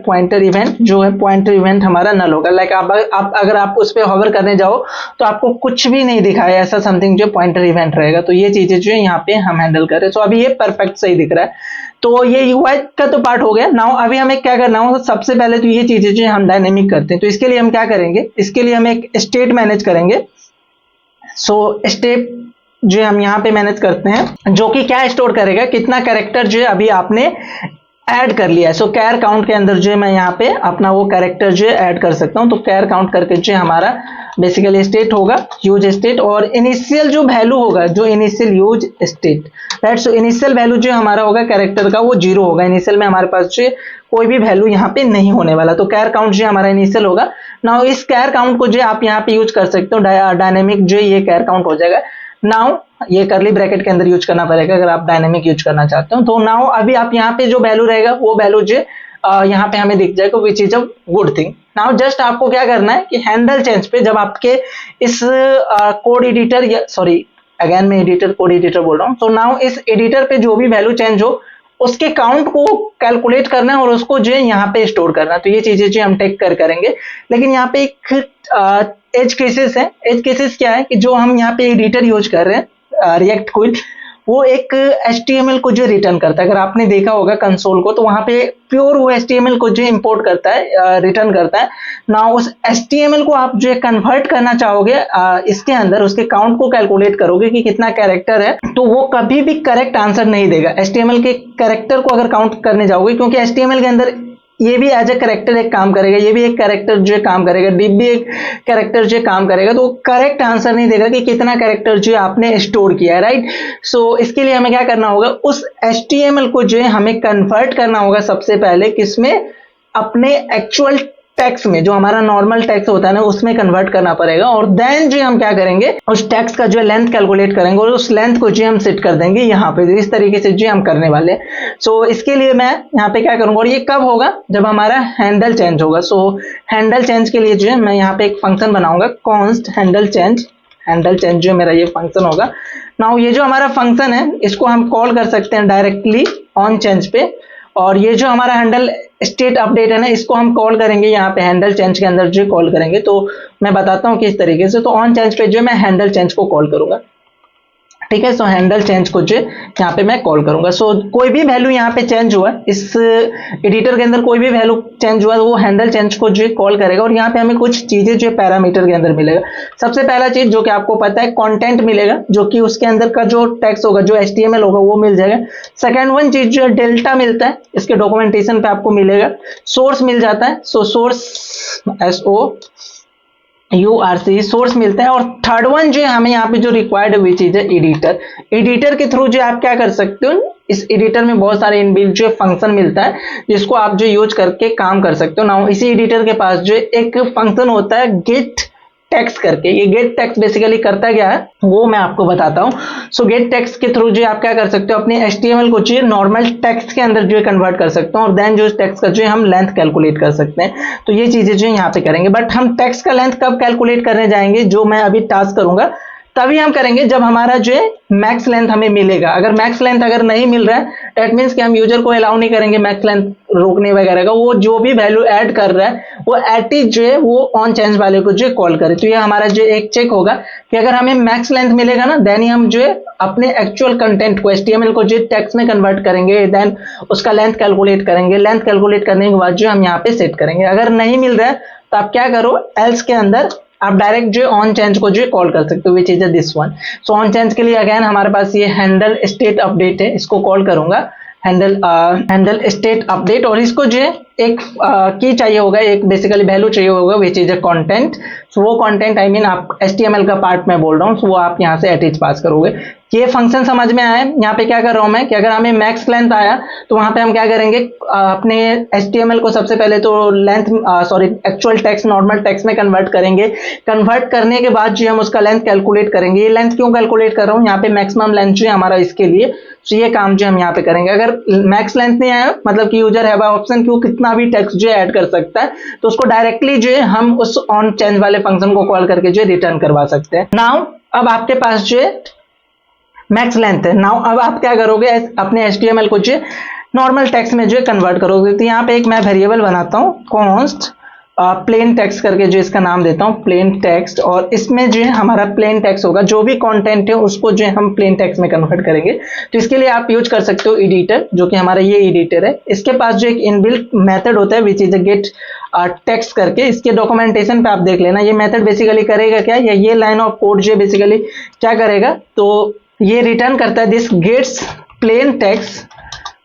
पॉइंटर इवेंट जो है, पॉइंटर इवेंट हमारा नल होगा। लाइक आप अगर आप उस पे हॉवर करने जाओ तो आपको कुछ भी नहीं दिखाया, ऐसा समथिंग जो पॉइंटर इवेंट रहेगा। तो ये चीजें जो है यहाँ पे हम हैंडल करें। तो अभी ये परफेक्ट सही दिख रहा है। तो ये यूआई का तो पार्ट हो गया। नाउ अभी हमें क्या करना होगा, सबसे पहले तो ये चीजें जो हम डायनेमिक करते हैं, तो इसके लिए हम क्या करेंगे, इसके लिए हम एक स्टेट मैनेज करेंगे। सो स्टेट जो हम यहाँ पे मैनेज करते हैं, जो कि क्या स्टोर करेगा, कितना कैरेक्टर जो है अभी आपने ऐड कर लिया है। सो कैर काउंट के अंदर जो है मैं यहाँ पे अपना वो कैरेक्टर जो है ऐड कर सकता हूँ। तो कैर काउंट करके जो है हमारा बेसिकली स्टेट होगा यूज स्टेट, और इनिशियल जो वैल्यू होगा, जो initial use state, right. So initial value जो हमारा होगा कैरेक्टर का वो 0 होगा। इनिशियल में हमारे पास जो कोई भी वैल्यू यहाँ पे नहीं होने वाला, तो कैर काउंट जो हमारा इनिशियल होगा। नाउ इस कैर काउंट को जो आप यहाँ पे यूज कर सकते हो, डायनेमिक जो ये कैर काउंट हो जाएगा। नाउ ये करली ब्रैकेट के अंदर यूज करना पड़ेगा अगर आप डायनेमिक यूज करना चाहते हो। तो नाउ अभी आप यहाँ पे जो वैल्यू रहेगा वो वैल्यू जो यहाँ पे हमें दिख जाएगा, which is a good thing. Now just आपको क्या करना है कि हैंडल चेंज पे जब आपके इस कोड एडिटर या सॉरी अगेन मैं एडिटर कोड एडिटर बोल रहा हूँ। तो नाउ इस एडिटर पे जो भी वैल्यू चेंज हो उसके काउंट को कैलकुलेट करना है और उसको जो है यहाँ पे स्टोर करना है। तो ये चीजें जो हम टेक कर करेंगे, लेकिन यहाँ पे एक एज केसेस है। एज केसेस क्या है कि जो हम यहाँ पे एडिटर यूज कर रहे हैं रिएक्ट क्विल, वो एक HTML को जो रिटर्न करता है। अगर आपने देखा होगा कंसोल को, तो वहां पे प्योर वो HTML को जो इंपोर्ट करता है, रिटर्न करता है ना। उस HTML को आप जो कन्वर्ट करना चाहोगे इसके अंदर, उसके काउंट को कैलकुलेट करोगे कि कितना कैरेक्टर है, तो वो कभी भी करेक्ट आंसर नहीं देगा। HTML के कैरेक्टर को अगर काउंट करने जाओगे, क्योंकि HTML के अंदर ये भी एज ए कैरेक्टर एक काम करेगा, ये भी एक कैरेक्टर जो काम करेगा, डिप भी एक कैरेक्टर जो काम करेगा, तो करेक्ट आंसर नहीं देगा कि कितना कैरेक्टर जो आपने स्टोर किया है, राइट। सो इसके लिए हमें क्या करना होगा, उस HTML को जो है हमें कन्वर्ट करना होगा सबसे पहले किसमें, अपने एक्चुअल टेक्स्ट में, जो हमारा नॉर्मल टेक्स्ट होता है ना उसमें कन्वर्ट करना पड़ेगा। और देन जो हम क्या करेंगे, उस टेक्स्ट का जो लेंथ कैलकुलेट करेंगे और उस लेंथ को जो हम सेट कर देंगे यहाँ पे। इस तरीके से जो हम करने वाले हैं। सो इसके लिए मैं यहाँ पे क्या करूंगा, और ये कब होगा, जब हमारा हैंडल चेंज होगा। सो हैंडल चेंज के लिए जो है मैं यहाँ पे एक फंक्शन बनाऊंगा, const handle change. Handle change जो मेरा ये फंक्शन होगा। नाउ ये जो हमारा फंक्शन है इसको हम कॉल कर सकते हैं डायरेक्टली ऑन चेंज पे, और ये जो हमारा हैंडल स्टेट अपडेट है ना, इसको हम कॉल करेंगे यहाँ पे हैंडल चेंज के अंदर जो कॉल करेंगे। तो मैं बताता हूँ किस तरीके से। तो ऑन चेंज पे जो मैं हैंडल चेंज को कॉल करूंगा, ठीक है। सो हैंडल चेंज को जो यहाँ पे मैं कॉल करूंगा। सो कोई भी वैल्यू यहाँ पे चेंज हुआ, इस एडिटर के अंदर कोई भी वैल्यू चेंज हुआ, तो वो हैंडल चेंज को जो कॉल करेगा। और यहाँ पे हमें कुछ चीजें जो पैरामीटर के अंदर मिलेगा। सबसे पहला चीज जो कि आपको पता है, कंटेंट मिलेगा, जो कि उसके अंदर का जो टेक्स्ट होगा, जो HTML होगा वो मिल जाएगा। सेकेंड वन चीज जो डेल्टा मिलता है, इसके डॉक्यूमेंटेशन पे आपको मिलेगा। सोर्स मिल जाता है, सो सोर्स SOURC सोर्स मिलता है। और थर्ड वन जो है हमें यहाँ पे जो रिक्वायर्ड हुई चीज है, एडिटर। एडिटर के थ्रू जो आप क्या कर सकते हो, इस एडिटर में बहुत सारे इनबिल्ट जो फंक्शन मिलता है जिसको आप जो यूज करके काम कर सकते हो। नाउ इसी एडिटर के पास जो एक फंक्शन होता है गेट टेक्स्ट करके। ये गेट टेक्स्ट बेसिकली करता क्या है वो मैं आपको बताता हूँ। सो गेट टेक्स्ट के थ्रू जो आप क्या कर सकते हो, अपने HTML को जो नॉर्मल टेक्स्ट के अंदर जो कन्वर्ट कर सकते हो, और देन जो टेक्स्ट का जो हम लेंथ कैलकुलेट कर सकते हैं। तो ये चीजें जो यहाँ पे करेंगे। बट हम टेक्स्ट का लेंथ कब कैलकुलेट करने जाएंगे, जो मैं अभी टास्क करूंगा तभी हम करेंगे जब हमारा जो है मैक्स लेंथ हमें मिलेगा। अगर मैक्स लेंथ अगर नहीं मिल रहा है, दैट मींस कि हम यूजर को अलाउ नहीं करेंगे मैक्स लेंथ रोकने वगैरह का। वो जो भी वैल्यू ऐड कर रहा है वो एटिज जो है वो ऑन चेंज वाले को जो कॉल करे। तो ये हमारा जो एक चेक होगा कि अगर हमें मैक्स लेंथ मिलेगा ना, देन ही हम जो है अपने एक्चुअल कंटेंट को HTML को जो टेक्स्ट में कन्वर्ट करेंगे, देन उसका लेंथ कैलकुलेट करेंगे। लेंथ कैलकुलेट करने के बाद जो हम यहाँ पे सेट करेंगे। अगर नहीं मिल रहा है तो आप क्या करो, एल्स के अंदर आप डायरेक्ट जो ऑन चेंज को जो कॉल कर सकते हो, which is this one. So on change के लिए अगेन हमारे पास ये हैंडल स्टेट अपडेट है, इसको कॉल करूंगा हैंडल स्टेट अपडेट। और इसको जो है एक की चाहिए होगा, एक बेसिकली वैल्यू चाहिए होगा, विच इज अ कंटेंट। सो वो कंटेंट आई मीन आप HTML का पार्ट में बोल रहा हूँ, सो वो आप यहाँ से एटिज पास करोगे। ये फंक्शन समझ में आया है। यहाँ पे क्या कर रहा हूं मैं कि अगर हमें मैक्स लेंथ आया तो वहां पे हम क्या करेंगे, अपने HTML को सबसे पहले तो length actual text normal text में कन्वर्ट करेंगे। कन्वर्ट करने के बाद जो हम उसका लेंथ कैलकुलेट करेंगे। ये लेंथ क्यों कैलकुलेट कर रहा हूँ, यहाँ पे मैक्सिमम लेंथ जो है हमारा इसके लिए, तो ये काम जो हम यहाँ पे करेंगे। अगर मैक्स लेंथ नहीं आया, मतलब कि यूजर हैव ऑप्शन क्यों कितना भी टेक्स्ट जो ऐड कर सकता है, तो उसको डायरेक्टली जो है हम उस ऑन चेंज वाले फंक्शन को कॉल करके जो रिटर्न करवा सकते हैं। नाउ अब आपके पास जो है मैक्स लेंथ है। नाउ अब आप क्या करोगे, अपने HTML को जो नॉर्मल टेक्स्ट में जो कन्वर्ट करोगे। तो यहाँ पे एक मैं वेरिएबल बनाता हूँ, कॉन्स्ट प्लेन टेक्स्ट करके जो इसका नाम देता हूँ प्लेन टेक्स्ट। और इसमें जो है हमारा प्लेन टेक्स्ट होगा, जो भी कंटेंट है उसको जो है हम प्लेन टेक्स्ट में कन्वर्ट करेंगे। तो इसके लिए आप यूज कर सकते हो एडिटर, जो कि हमारा ये एडिटर है। इसके पास जो एक इनबिल्ट मेथड होता है विच इज अ गेट टेक्स्ट करके। इसके डॉक्यूमेंटेशन पे आप देख लेना। ये मेथड बेसिकली करेगा क्या, या ये लाइन ऑफ कोड जो बेसिकली क्या करेगा, तो ये रिटर्न करता है this gets plain text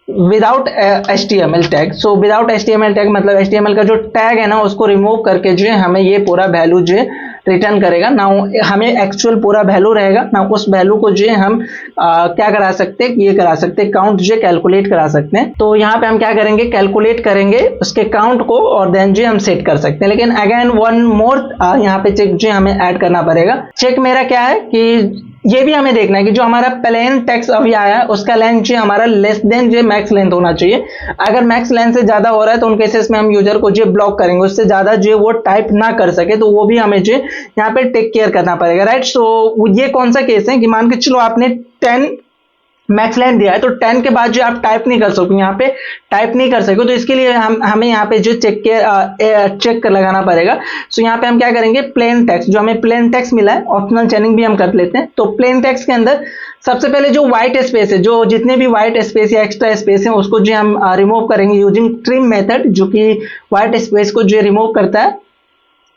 without HTML tag. So without HTML tag मतलब HTML का जो टैग है ना उसको रिमूव करके जो है हमें ये पूरा वैल्यू जो है रिटर्न करेगा ना। हमें एक्चुअल पूरा वैल्यू रहेगा ना, उस वैल्यू को जो है हम क्या करा सकते हैं, ये करा सकते हैं काउंट जो कैलकुलेट करा सकते हैं। तो यहाँ पे हम क्या करेंगे, कैलकुलेट करेंगे उसके काउंट को और देन जो हम सेट कर सकते हैं। लेकिन अगेन वन मोर यहाँ पे चेक जो हमें ऐड करना पड़ेगा। चेक मेरा क्या है कि ये भी हमें देखना है कि जो हमारा प्लेन टेक्स्ट अभी आया है उसका लेंथ जो हमारा लेस देन जो मैक्स लेंथ होना चाहिए। अगर मैक्स लेंथ से ज्यादा हो रहा है तो उन केसेस में हम यूजर को जो ब्लॉक करेंगे, उससे ज्यादा जो वो टाइप ना कर सके, तो वो भी हमें जो यहाँ पे टेक केयर करना पड़ेगा, राइट। सो ये कौन सा केस है कि मान के चलो आपने 10 मैक्स लेंथ दिया है तो 10 के बाद जो आप टाइप नहीं कर सकोगे, यहाँ पे टाइप नहीं कर सको, तो इसके लिए हमें यहाँ पे जो चेक लगाना पड़ेगा। सो यहाँ पे हम क्या करेंगे, प्लेन टेक्स्ट जो हमें प्लेन टेक्स्ट मिला है, ऑप्शनल चेनिंग भी हम कर लेते हैं। तो प्लेन टेक्स्ट के अंदर सबसे पहले जो व्हाइट स्पेस है, जो जितने भी व्हाइट स्पेस या एक्स्ट्रा स्पेस है उसको जो हम रिमूव करेंगे यूजिंग ट्रिम मेथड, जो कि व्हाइट स्पेस को जो रिमूव करता है,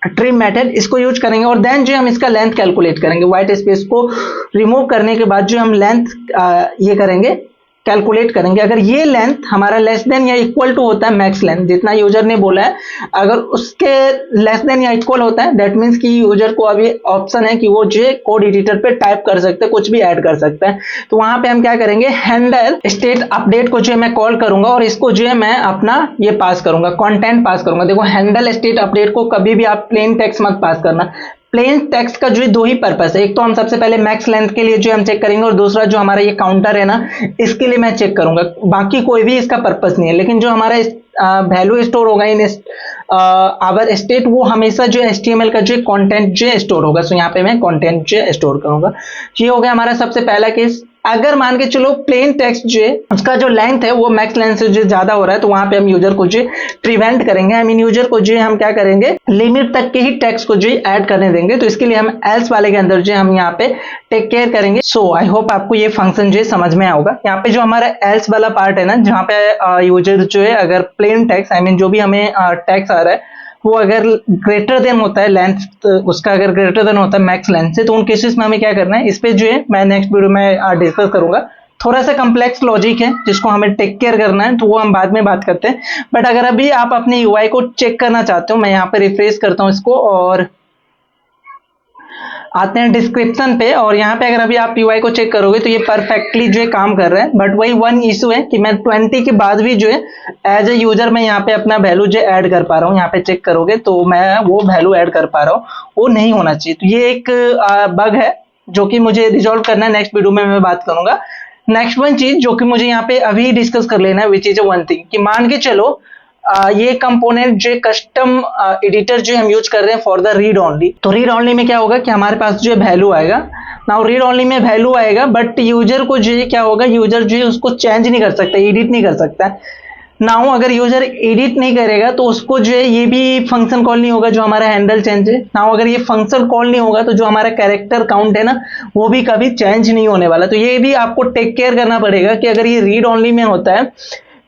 ट्रिम मेथड इसको यूज करेंगे। और देन जो हम इसका लेंथ कैलकुलेट करेंगे, व्हाइट स्पेस को रिमूव करने के बाद जो हम लेंथ ये करेंगे, कैलकुलेट करेंगे। अगर ये लेंथ हमारा लेस देन या इक्वल टू होता है मैक्स लेंथ, जितना यूजर ने बोला है, अगर उसके लेस देन या इक्वल होता है, दैट मींस कि यूजर को अभी ऑप्शन है कि वो जो कोड एडिटर पे टाइप कर सकते हैं, कुछ भी ऐड कर सकता है। तो वहां पे हम क्या करेंगे, हैंडल स्टेट अपडेट को जो है मैं कॉल करूंगा और इसको जो है मैं अपना ये पास करूंगा, कंटेंट पास करूंगा। देखो हैंडल स्टेट अपडेट को कभी भी आप प्लेन टेक्स्ट मत पास करना। प्लेन टेक्स्ट का जो है दो ही पर्पस है, एक तो हम सबसे पहले मैक्स लेंथ के लिए जो हम चेक करेंगे और दूसरा जो हमारा ये काउंटर है ना इसके लिए मैं चेक करूंगा, बाकी कोई भी इसका पर्पस नहीं है। लेकिन जो हमारा वैल्यू स्टोर होगा इन आवर स्टेट, वो हमेशा जो HTML का जो कंटेंट जो स्टोर होगा। सो यहाँ पे मैं कंटेंट जो स्टोर करूंगा। ये हो गया हमारा सबसे पहला केस। अगर मान के चलो प्लेन टेक्स्ट जो है उसका जो लेंथ है वो मैक्स लेंथ से जो ज्यादा हो रहा है, तो वहां पे हम यूजर को जो प्रिवेंट करेंगे, आई मीन यूजर को जो हम क्या करेंगे, लिमिट तक के ही टेक्स्ट को जो ऐड करने देंगे। तो इसके लिए हम एल्स वाले के अंदर जो हम यहाँ पे टेक केयर करेंगे। सो आई होप आपको ये फंक्शन जो समझ में आएगा। यहाँ पे जो हमारा एल्स वाला पार्ट है ना, जहाँ पे यूजर जो है अगर प्लेन टेक्स्ट, आई मीन जो भी हमें टेक्स्ट आ रहा है वो अगर ग्रेटर देन होता है लेंथ, तो उसका अगर ग्रेटर देन होता है मैक्स लेंथ से, तो उन केसेस में हमें क्या करना है, इस पे जो है मैं नेक्स्ट वीडियो में डिस्कस करूंगा। थोड़ा सा कम्प्लेक्स लॉजिक है जिसको हमें टेक केयर करना है, तो वो हम बाद में बात करते हैं। बट अगर अभी आप अपने UI को चेक करना चाहते हो, मैं यहाँ पे रिफ्रेश करता हूँ इसको और आते हैं डिस्क्रिप्शन पे, और यहाँ पे अगर अभी आप UI को चेक करोगे तो ये परफेक्टली जो है काम कर रहा है। बट वही वन इशू है कि मैं 20 के बाद भी जो है एज ए यूजर मैं यहाँ पे अपना वैल्यू जो ऐड कर पा रहा हूँ। यहाँ पे चेक करोगे तो मैं वो वैल्यू ऐड कर पा रहा हूँ, वो नहीं होना चाहिए। तो ये एक बग है जो कि मुझे रिजॉल्व करना है, नेक्स्ट वीडियो में मैं बात करूंगा। नेक्स्ट वन चीज जो कि मुझे यहाँ पे अभी डिस्कस कर लेना है, विच इज वन थिंग कि मान के चलो ये कंपोनेंट जो कस्टम एडिटर जो हम यूज कर रहे हैं फॉर द रीड ओनली। तो रीड ओनली में क्या होगा कि हमारे पास जो वैल्यू आएगा ना, रीड ओनली में वैल्यू आएगा, बट यूजर को जो क्या होगा, यूजर जो है उसको चेंज नहीं कर सकता, एडिट नहीं कर सकता। नाउ अगर यूजर एडिट नहीं करेगा तो उसको जो है ये भी फंक्शन कॉल नहीं होगा जो हमारा हैंडल चेंज है। नाउ अगर ये फंक्शन कॉल नहीं होगा तो जो हमारा कैरेक्टर काउंट है ना वो भी कभी चेंज नहीं होने वाला। तो ये भी आपको टेक केयर करना पड़ेगा कि अगर ये रीड ओनली में होता है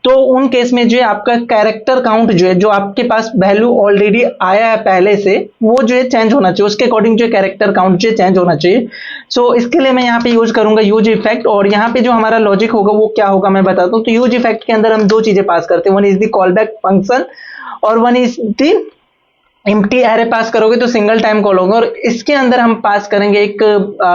तो उन केस में जो है आपका कैरेक्टर काउंट जो है, जो आपके पास वैल्यू ऑलरेडी आया है पहले से, वो जो है चेंज होना चाहिए, उसके अकॉर्डिंग जो कैरेक्टर काउंट जो चेंज होना चाहिए। सो इसके लिए मैं यहाँ पे यूज करूंगा यूज इफेक्ट, और यहाँ पे जो हमारा लॉजिक होगा वो क्या होगा मैं बताता हूँ। तो यूज इफेक्ट के अंदर हम दो चीजें पास करते हैं, one is the callback function और one is the empty array pass करोगे तो सिंगल टाइम कॉल होगा, और इसके अंदर हम पास करेंगे एक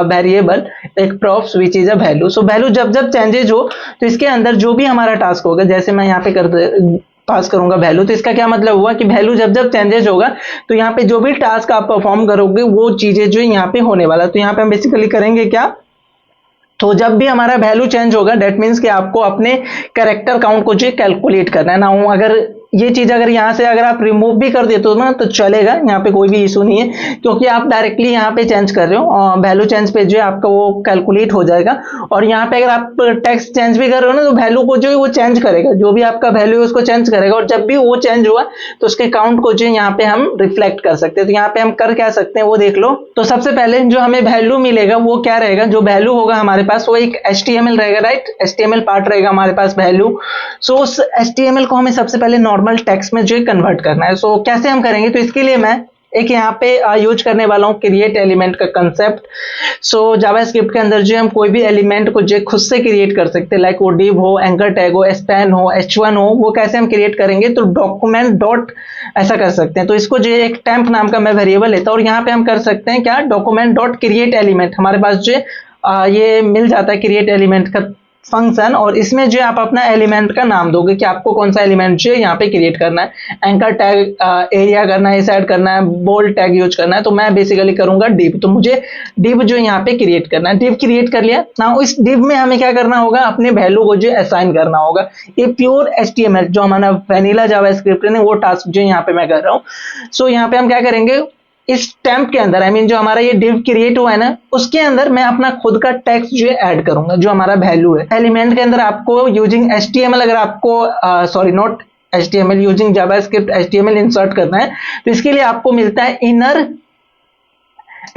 वेरिएबल, एक props which is a value. So value जब जब चेंजेज हो तो इसके अंदर जो भी हमारा टास्क होगा, जैसे मैं यहाँ पे पास करूंगा वैल्यू, तो इसका क्या मतलब हुआ कि वैल्यू जब जब चेंजेज होगा तो यहाँ पे जो भी टास्क आप परफॉर्म करोगे वो चीजें जो यहाँ पे होने वाला। तो यहाँ पे हम बेसिकली करेंगे क्या, तो जब भी हमारा वैल्यू चेंज होगा दैट मीन्स कि आपको अपने कैरेक्टर काउंट को जो कैलकुलेट करना है ना। अगर ये चीज अगर यहाँ से अगर आप रिमूव भी कर देते हो ना तो चलेगा, यहाँ पे कोई भी इशू नहीं है, क्योंकि आप डायरेक्टली यहाँ पे चेंज कर रहे हो, वैल्यू चेंज पे जो है आपका वो कैलकुलेट हो जाएगा। और यहाँ पे अगर आप टेक्स्ट चेंज भी कर रहे हो ना तो वैल्यू को जो है वो चेंज करेगा, जो भी आपका वैल्यू है उसको चेंज करेगा, और जब भी वो चेंज हुआ तो उसके काउंट को जो है यहाँ पे हम रिफ्लेक्ट कर सकते हैं। तो यहाँ पे हम कर क्या सकते हैं वो देख लो। तो सबसे पहले जो हमें वैल्यू मिलेगा वो क्या रहेगा, जो वैल्यू होगा हमारे पास वो एक HTML रहेगा, राइट, HTML पार्ट रहेगा हमारे पास वैल्यू। सो उस HTML को हमें सबसे पहले नॉर्मल टेक्स्ट में जो कन्वर्ट करना है। सो कैसे हम करेंगे, तो इसके लिए मैं एक यहाँ पे यूज करने वाला हूँ क्रिएट एलिमेंट का कंसेप्ट। सो जावास्क्रिप्ट के अंदर जो हम कोई भी एलिमेंट को जो खुद से क्रिएट कर सकते हैं, लाइक वो div हो, एंकर टैग हो, स्पैन हो, h1 हो, वो कैसे हम क्रिएट करेंगे, तो डॉक्यूमेंट डॉट ऐसा कर सकते हैं। तो इसको जो एक टेम्प नाम का मैं वेरिएबल लेता हूँ और यहाँ पे हम कर सकते हैं क्या, डॉक्यूमेंट डॉट क्रिएट एलिमेंट। हमारे पास जो ये मिल जाता है क्रिएट एलिमेंट का फंक्शन, और इसमें जो आप अपना एलिमेंट का नाम दोगे कि आपको कौन सा एलिमेंट जो यहाँ पे क्रिएट करना है, एंकर टैग एरिया करना है, ऐड करना है, बोल्ड टैग यूज करना है। तो मैं बेसिकली करूंगा div, तो मुझे div जो यहाँ पे क्रिएट करना है, div क्रिएट कर लिया ना। इस div में हमें क्या करना होगा, अपने वैल्यू को जो असाइन करना होगा। ये प्योर HTML जो हमारा वैनिला जावास्क्रिप्ट है वो टास्क जो यहाँ पे मैं कर रहा हूँ। सो यहाँ पे हम क्या करेंगे, इस टेम्प के अंदर जो हमारा ये div क्रिएट हुआ है ना, उसके अंदर मैं अपना खुद का टेक्स्ट जो है ऐड करूंगा, जो हमारा वैल्यू है। एलिमेंट के अंदर आपको यूजिंग HTML, अगर आपको sorry not HTML, using JavaScript HTML insert करना है, तो इसके लिए आपको मिलता है इनर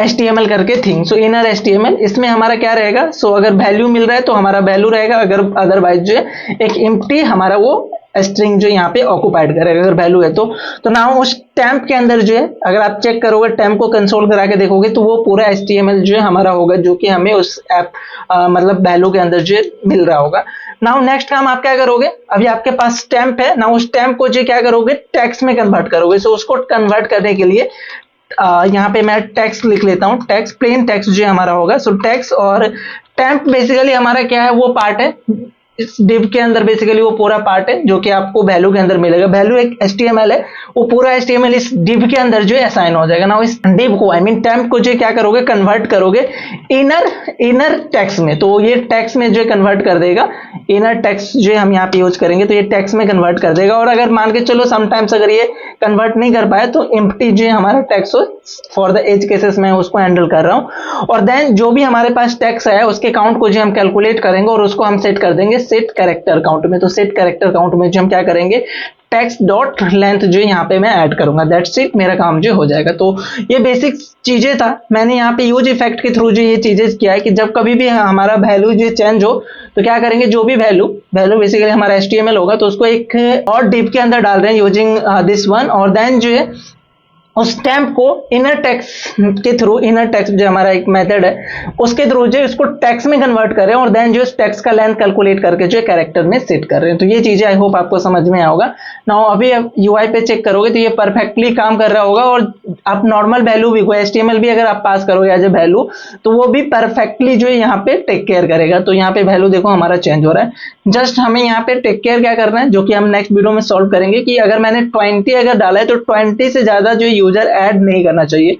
HTML करके थिंग। सो इनर HTML, इसमें हमारा क्या रहेगा, सो अगर वैल्यू मिल रहा है तो हमारा वैल्यू रहेगा, अगर अदरवाइज जो है एक एम्प्टी हमारा वो स्ट्रिंग जो यहाँ पे ऑक्युपाइड करेगा अगर वैल्यू है तो ना उस टैम्प के अंदर जो है, अगर आप चेक करोगे टैम्प को कंसोल करा के देखोगे तो वो पूरा HTML जो है हमारा होगा, जो कि हमें उस ऐप मतलब वैल्यू के अंदर जो मिल रहा होगा। नाउ नेक्स्ट काम आप क्या करोगे, अभी आपके पास टैम्प है ना, उस टैम्प को जो क्या करोगे, टेक्स्ट में कन्वर्ट करोगे। सो उसको कन्वर्ट करने के लिए यहाँ पे मैं टेक्स्ट लिख लेता हूँ, टेक्स्ट, प्लेन टेक्स्ट जो हमारा होगा। सो टेक्स्ट और टैम्प बेसिकली हमारा क्या है, वो पार्ट है इस div के अंदर, बेसिकली वो पूरा पार्ट है जो कि आपको वैल्यू के अंदर मिलेगा। वैल्यू एक HTML है, वो पूरा HTML इस div के अंदर जो है असाइन हो जाएगा ना। इस div को टेम्प को जो क्या करोगे, कन्वर्ट करोगे इनर टेक्स्ट में। तो ये टेक्स्ट में जो कन्वर्ट कर देगा, इनर टेक्स्ट जो हम यहाँ पे यूज करेंगे तो ये टेक्स्ट में कन्वर्ट कर देगा। और अगर मान के चलो समटाइम्स अगर ये कन्वर्ट नहीं कर पाए तो एम्प्टी जो हमारा टेक्स्ट हो, फॉर द एज केसेस में उसको हैंडल कर रहा हूँ। और देन जो भी हमारे पास टेक्स्ट है उसके काउंट को जो हम कैलकुलेट करेंगे और उसको हम सेट कर देंगे सेट कैरेक्टर काउंट में। तो सेट कैरेक्टर काउंट में जो हम क्या करेंगे, टेक्स्ट डॉट लेंथ जो यहाँ पे मैं ऐड करूंगा, दैट्स इट, मेरा काम जो हो जाएगा। तो ये बेसिक चीजें था, मैंने यहाँ पे यूज इफेक्ट के थ्रू जो ये चीजें किया है कि जब कभी भी हमारा वैल्यू जो चेंज हो तो क्या करेंगे, जो भी वैल्यू बेसिकली हमारा HTML होगा तो उसको एक और div के अंदर डाल रहे हैं यूजिंग दिस वन। और देन जो है उस टैम्प को इनर टेक्स्ट के थ्रू, इनर टेक्स्ट जो हमारा एक मेथड है उसके थ्रू जो इसको टेक्स्ट में कन्वर्ट कर रहे हैं और देन जो इस टेक्स्ट का लेंथ कैलकुलेट करके जो कैरेक्टर में सेट कर रहे हैं। तो ये चीजें आई होप आपको समझ में आया होगा। नाउ अभी UI पे चेक करोगे तो ये परफेक्टली काम कर रहा होगा, और आप नॉर्मल वैल्यू भी कोई HTML भी अगर आप पास करोगे एज ए वैल्यू तो वो भी परफेक्टली जो है यहाँ पे टेक केयर करेगा। तो यहाँ पे वैल्यू देखो हमारा चेंज हो रहा है, जस्ट हमें यहाँ पे टेक केयर क्या करना है, जो कि हम नेक्स्ट वीडियो में सॉल्व करेंगे, कि अगर मैंने 20 अगर डाला है तो 20 से ज्यादा जो यूजर ऐड नहीं करना चाहिए।